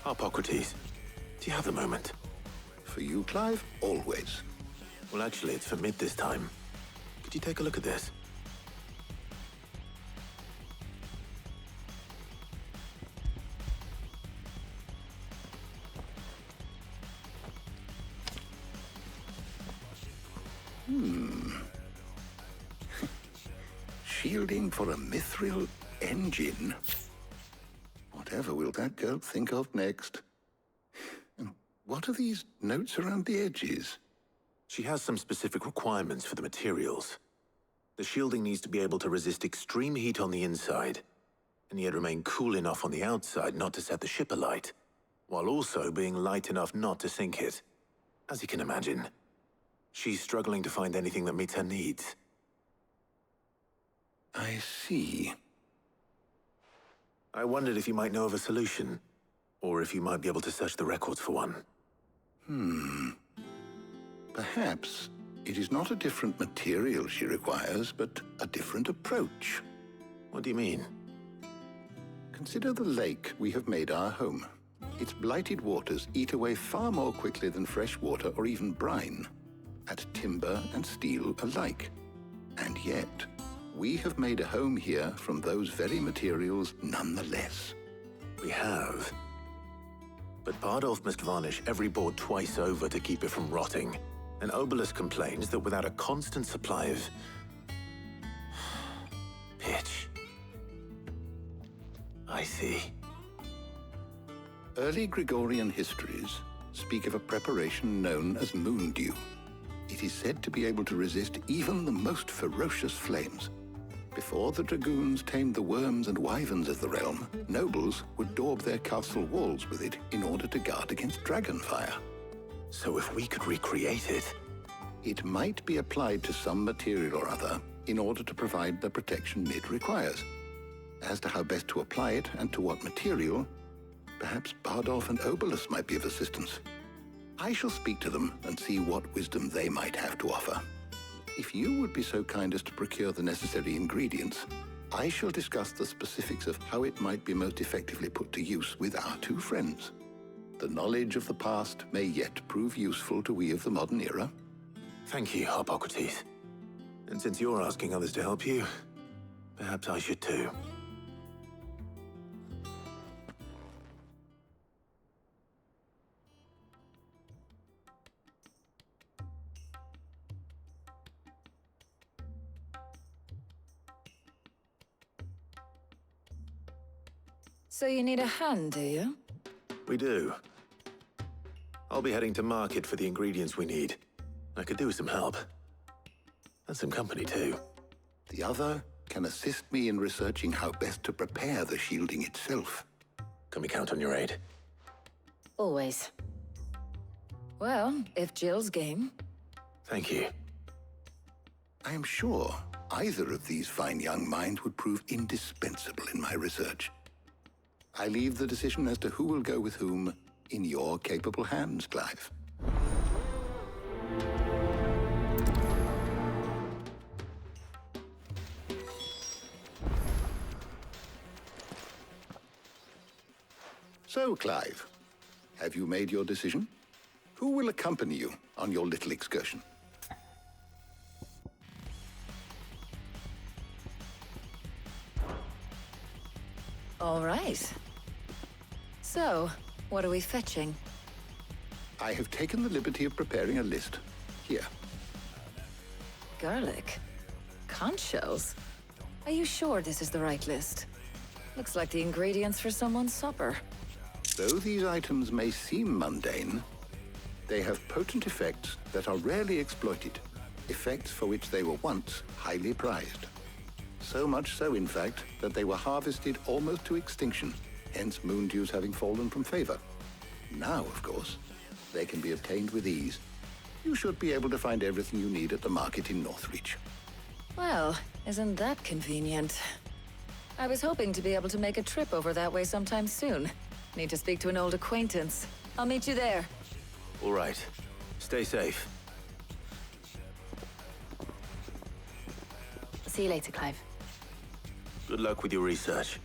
Hippocrates, do you have a moment? For you, Clive, always. Well, actually, it's for mid this time. Could you take a look at this? Shielding for a mithril engine. Whatever will that girl think of next? And what are these notes around the edges? She has some specific requirements for the materials. The shielding needs to be able to resist extreme heat on the inside, and yet remain cool enough on the outside not to set the ship alight, while also being light enough not to sink it. As you can imagine, she's struggling to find anything that meets her needs. I see. I wondered if you might know of a solution, or if you might be able to search the records for one. Perhaps it is not a different material she requires, but a different approach. What do you mean? Consider the lake we have made our home. Its blighted waters eat away far more quickly than fresh water or even brine, at timber and steel alike. And yet, we have made a home here from those very materials nonetheless. We have. but Bardolph must varnish every board twice over to keep it from rotting. And Obelus complains that without a constant supply of... pitch. I see. Early Gregorian histories speak of a preparation known as moon dew. It is said to be able to resist even the most ferocious flames. Before the dragoons tamed the worms and wyverns of the realm, nobles would daub their castle walls with it in order to guard against dragon fire. So if we could recreate it... It might be applied to some material or other in order to provide the protection it requires. As to how best to apply it and to what material, perhaps Bardolph and Obelus might be of assistance. I shall speak to them and see what wisdom they might have to offer. If you would be so kind as to procure the necessary ingredients, I shall discuss the specifics of how it might be most effectively put to use with our two friends. The knowledge of the past may yet prove useful to we of the modern era. Thank you, Hippocrates. And since you're asking others to help you, perhaps I should too. So you need a hand, do you? We do. I'll be heading to market for the ingredients we need. I could do with some help. And some company, too. The other can assist me in researching how best to prepare the shielding itself. Can we count on your aid? Always. Well, if Jill's game. Thank you. I am sure either of these fine young minds would prove indispensable in my research. I leave the decision as to who will go with whom in your capable hands, Clive. So, Clive, have you made your decision? Who will accompany you on your little excursion? All right. So, what are we fetching? I have taken the liberty of preparing a list. Here. Garlic? Conch shells? Are you sure this is the right list? Looks like the ingredients for someone's supper. Though these items may seem mundane, they have potent effects that are rarely exploited, effects for which they were once highly prized. So much so, in fact, that they were harvested almost to extinction, hence moon dews having fallen from favor. Now, of course, they can be obtained with ease. You should be able to find everything you need at the market in Northreach. Well, isn't that convenient? I was hoping to be able to make a trip over that way sometime soon. Need to speak to an old acquaintance. I'll meet you there. All right. Stay safe. See you later, Clive. Good luck with your research.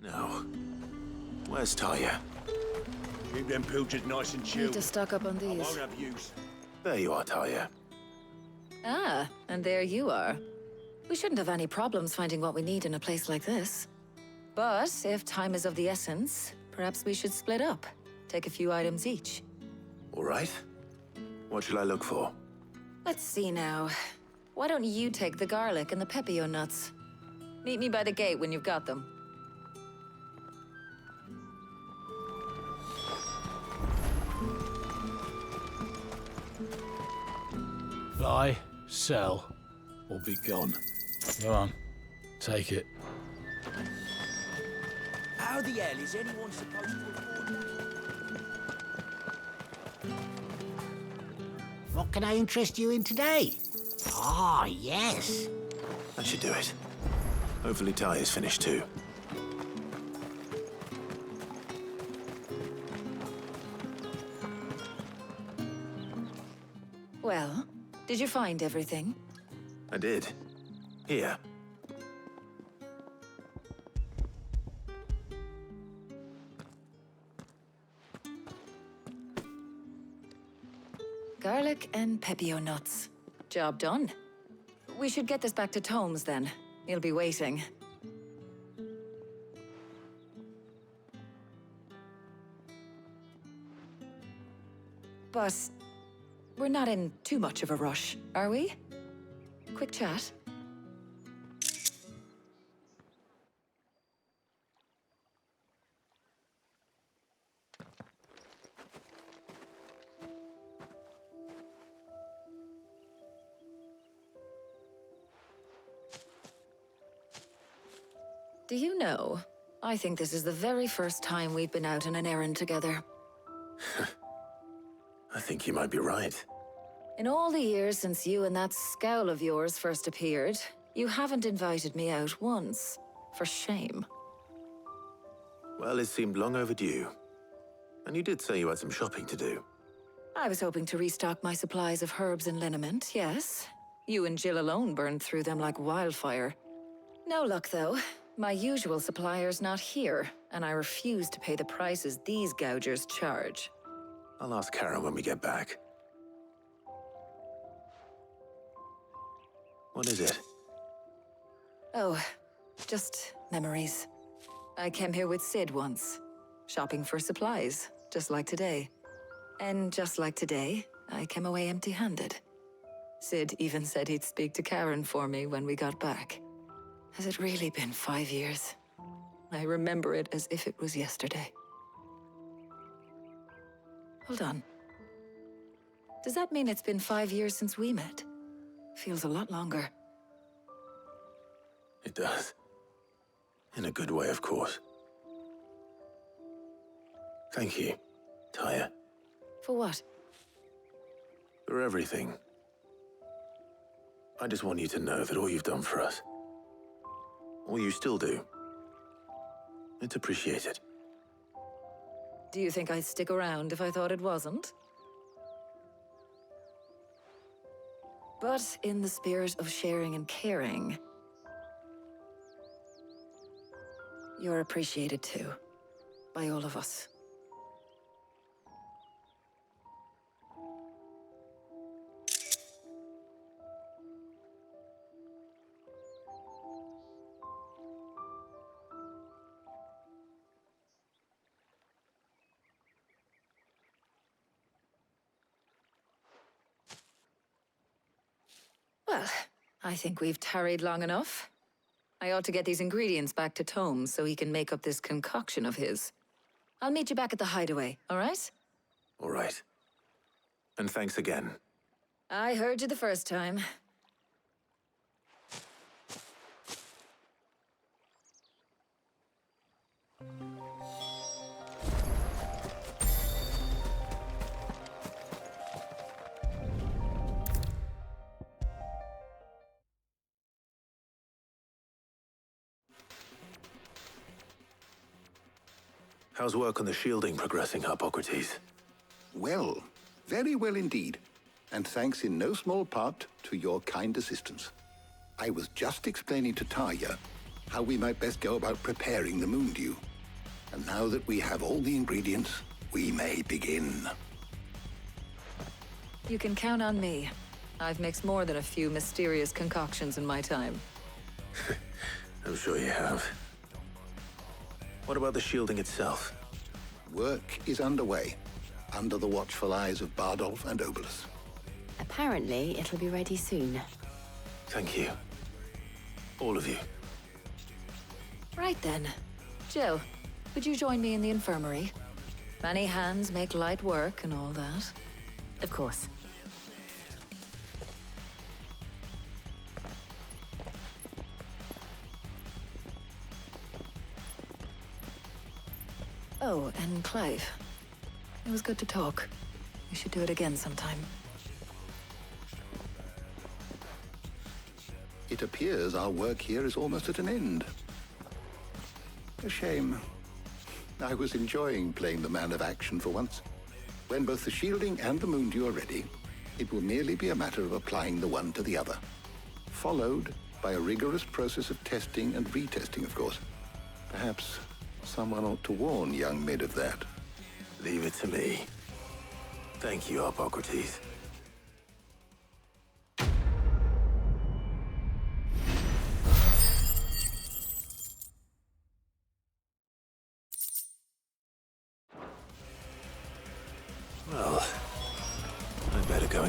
Now, where's Talia? Keep them pilchards nice and chilled. Need to stock up on I these. won't have use. There you are, Talia. Ah, and there you are. We shouldn't have any problems finding what we need in a place like this. But if time is of the essence, perhaps we should split up. Take a few items each. All right. What shall I look for? Let's see now. Why don't you take the garlic and the pepio nuts? Meet me by the gate when you've got them. Buy, sell, or be gone. Go on. Take it. How the hell is anyone supposed to afford that? What can I interest you in today? Ah, yes. That should do it. Hopefully Talia's finished too. Well, did you find everything? I did. Here. Garlic and pepio nuts. Job done. We should get this back to Tomes then. He'll be waiting. But we're not in too much of a rush, are we? Quick chat. Do you know, I think this is the very first time we've been out on an errand together. I think you might be right. In all the years since you and that scowl of yours first appeared, you haven't invited me out once. For shame. Well, it seemed long overdue. And you did say you had some shopping to do. I was hoping to restock my supplies of herbs and liniment, yes. You and Jill alone burned through them like wildfire. No luck, though. My usual supplier's not here, and I refuse to pay the prices these gougers charge. I'll ask Karen when we get back. What is it? Oh, just memories. I came here with Sid once, shopping for supplies, just like today. And just like today, I came away empty-handed. Sid even said he'd speak to Karen for me when we got back. Has it really been 5 years? I remember it as if it was yesterday. Hold on. Does that mean it's been 5 years since we met? Feels a lot longer. It does. In a good way, of course. Thank you, Tyre. For what? For everything. I just want you to know that all you've done for us, all you still do, it's appreciated. Do you think I'd stick around if I thought it wasn't? But in the spirit of sharing and caring, you're appreciated too, by all of us. Well, I think we've tarried long enough. I ought to get these ingredients back to Tomes so he can make up this concoction of his. I'll meet you back at the hideaway, all right? All right. And thanks again. I heard you the first time. How's work on the shielding progressing, Hippocrates? Well, very well indeed. And thanks in no small part to your kind assistance. I was just explaining to Tarja how we might best go about preparing the moon dew. And now that we have all the ingredients, we may begin. You can count on me. I've mixed more than a few mysterious concoctions in my time. I'm sure you have. What about the shielding itself? Work is underway, under the watchful eyes of Bardolph and Obolus. Apparently, it'll be ready soon. Thank you. All of you. Right then. Jill, would you join me in the infirmary? Many hands make light work and all that. Of course. Oh, and Clive. It was good to talk. We should do it again sometime. It appears our work here is almost at an end. A shame. I was enjoying playing the man of action for once. When both the shielding and the moon dew are ready, it will merely be a matter of applying the one to the other. Followed by a rigorous process of testing and retesting, of course. Perhaps someone ought to warn young Mid of that. Leave it to me. Thank you, Hippocrates.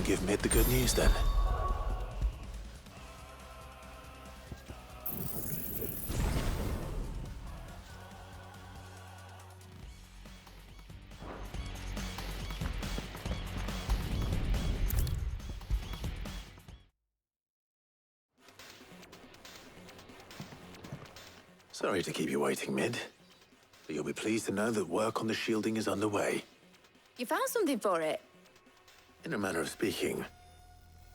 give Mid the good news then. Sorry to keep you waiting, Mid. But you'll be pleased to know that work on the shielding is underway. You found something for it? In a manner of speaking,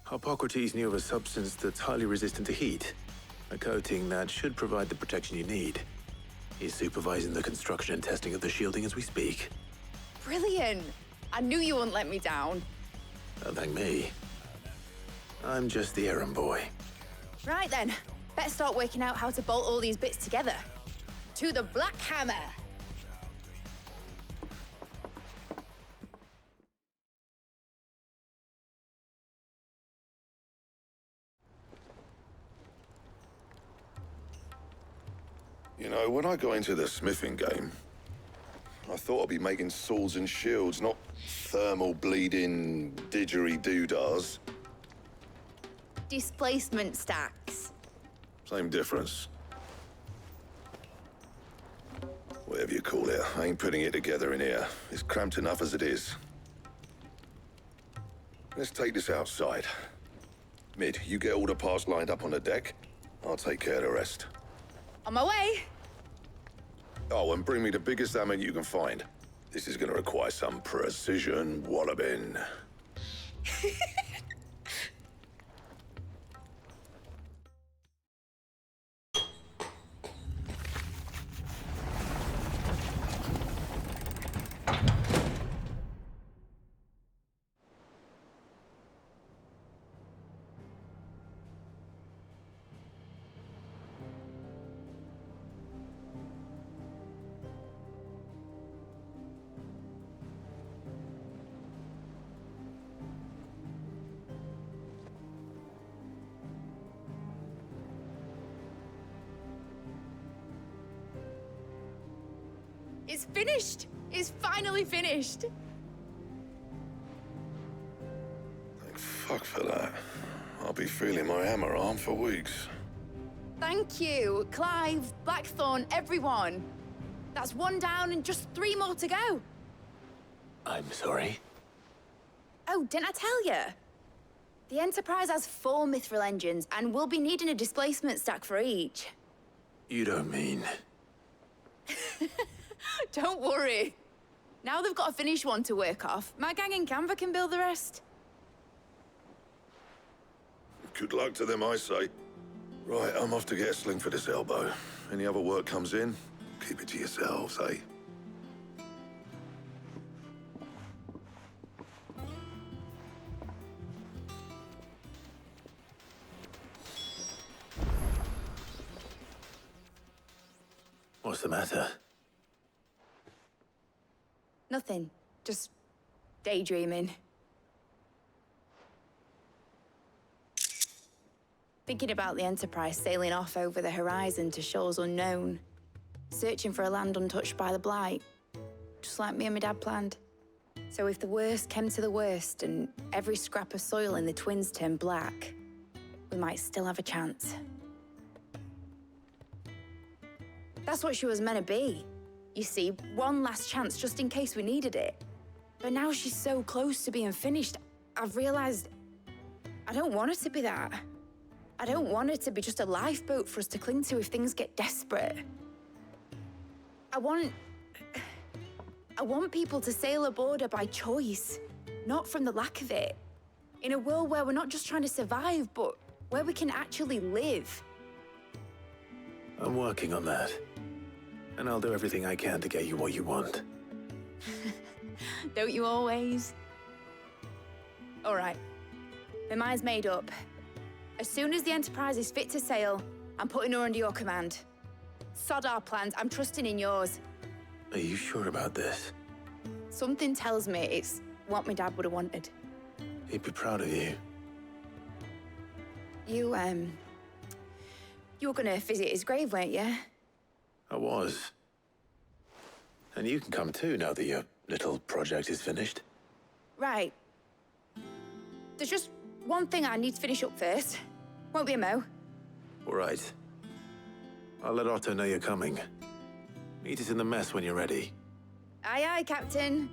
Hippocrates knew of a substance that's highly resistant to heat. A coating that should provide the protection you need. He's supervising the construction and testing of the shielding as we speak. Brilliant! I knew you wouldn't let me down. Don't thank me. I'm just the errand boy. Right then, better start working out how to bolt all these bits together. To the Black Hammer! You know, when I got into the smithing game, I thought I'd be making swords and shields, not thermal bleeding didgeridoo-dahs. Displacement stacks. Same difference. Whatever you call it, I ain't putting it together in here. It's cramped enough as it is. Let's take this outside. Mid, you get all the parts lined up on the deck. I'll take care of the rest. On my way! Oh, and bring me the biggest hammer you can find. This is gonna require some precision walloping. It's finished! It's finally finished! Thank fuck for that. I'll be feeling my hammer arm for weeks. Thank you, Clive, Blackthorn, everyone. That's one down and just 3 more to go. I'm sorry. Oh, didn't I tell you? The Enterprise has 4 mithril engines, and we'll be needing a displacement stack for each. You don't mean... Don't worry. Now they've got a finished one to work off. My gang in Canva can build the rest. Good luck to them, I say. Right, I'm off to get a sling for this elbow. Any other work comes in, keep it to yourselves, eh? What's the matter? Nothing. Just daydreaming. Thinking about the Enterprise sailing off over the horizon to shores unknown. Searching for a land untouched by the Blight. Just like me and my dad planned. So if the worst came to the worst and every scrap of soil in the Twins turned black, we might still have a chance. That's what she was meant to be. You see, one last chance just in case we needed it. But now she's so close to being finished, I've realized I don't want her to be that. I don't want her to be just a lifeboat for us to cling to if things get desperate. I want people to sail aboard her by choice, not from the lack of it. In a world where we're not just trying to survive, but where we can actually live. I'm working on that. And I'll do everything I can to get you what you want. Don't you always? All right. My mind's made up. As soon as the Enterprise is fit to sail, I'm putting her under your command. Sod our plans, I'm trusting in yours. Are you sure about this? Something tells me it's what my dad would have wanted. He'd be proud of you. You were gonna visit his grave, weren't you? I was. And you can come too now that your little project is finished. Right. There's just one thing I need to finish up first. Won't be a mo. All right. I'll let Otto know you're coming. Meet us in the mess when you're ready. Aye, aye, Captain.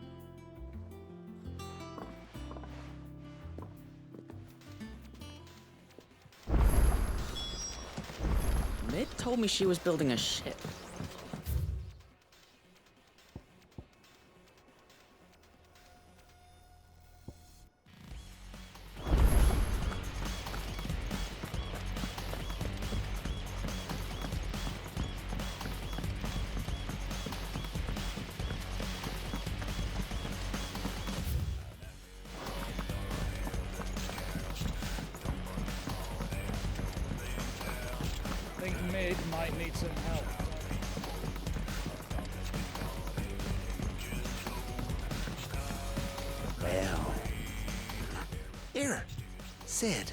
Mid told me she was building a ship. I think Mid might need some help. Well. Here, Sid.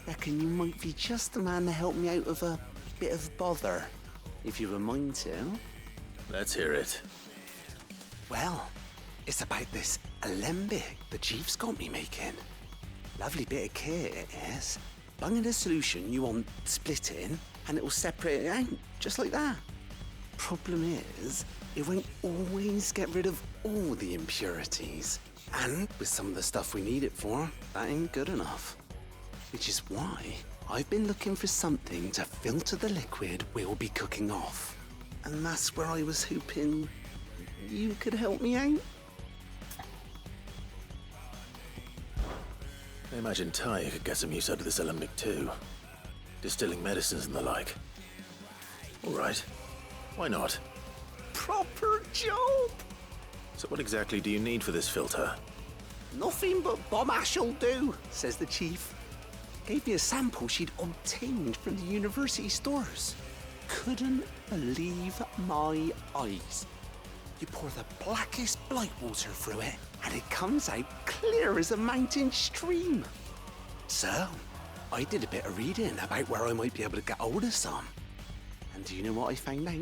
Reckon you might be just the man to help me out of a bit of bother, if you were mind to. Let's hear it. Well, it's about this alembic the chief's got me making. Lovely bit of kit it is. Bunging a solution you want splitting, and it'll separate it out, just like that. Problem is, it won't always get rid of all the impurities. And with some of the stuff we need it for, that ain't good enough. Which is why I've been looking for something to filter the liquid we'll be cooking off. And that's where I was hoping you could help me out. I imagine Ty could get some use out of this alembic too. Distilling medicines and the like. All right. Why not? Proper job! So what exactly do you need for this filter? Nothing but bomb ash'll do, says the chief. Gave me a sample she'd obtained from the university stores. Couldn't believe my eyes. You pour the blackest blight water through it, and it comes out clear as a mountain stream. So, I did a bit of reading about where I might be able to get hold of some. And do you know what I found out?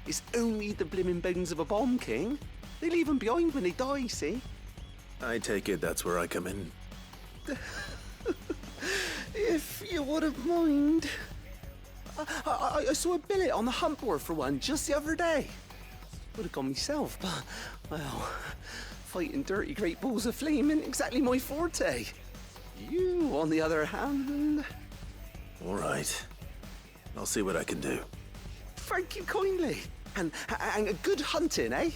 It's only the blimmin' bones of a bomb king. They leave them behind when they die, see? I take it that's where I come in. If you wouldn't mind. I saw a billet on the hunt board for one just the other day. Would have gone myself, but, well, fighting dirty great balls of flame isn't exactly my forte. You, on the other hand... All right. I'll see what I can do. Thank you kindly. And good hunting, eh?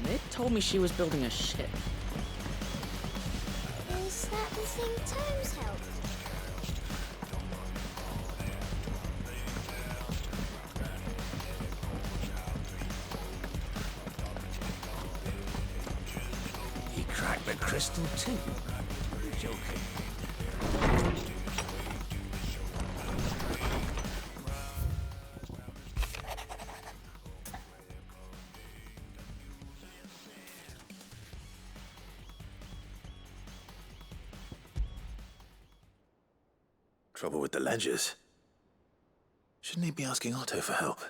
Mid told me she was building a ship. Is that the thing Tomes helped? He cracked the crystal too. You're joking. Trouble with the ledgers. Shouldn't he be asking Otto for help?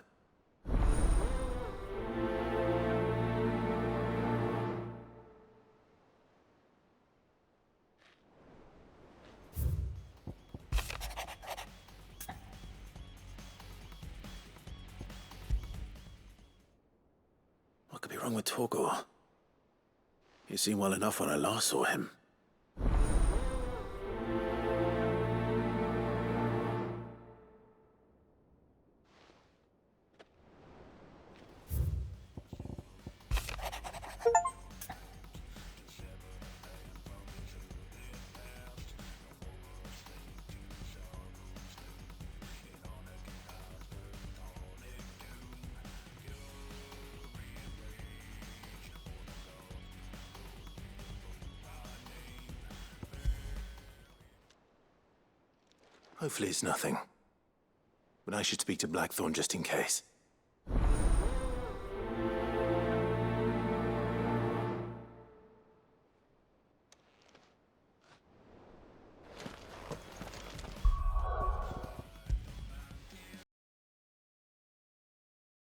wrong with Torgor? He seemed well enough when I last saw him. Hopefully it's nothing. But I should speak to Blackthorn just in case.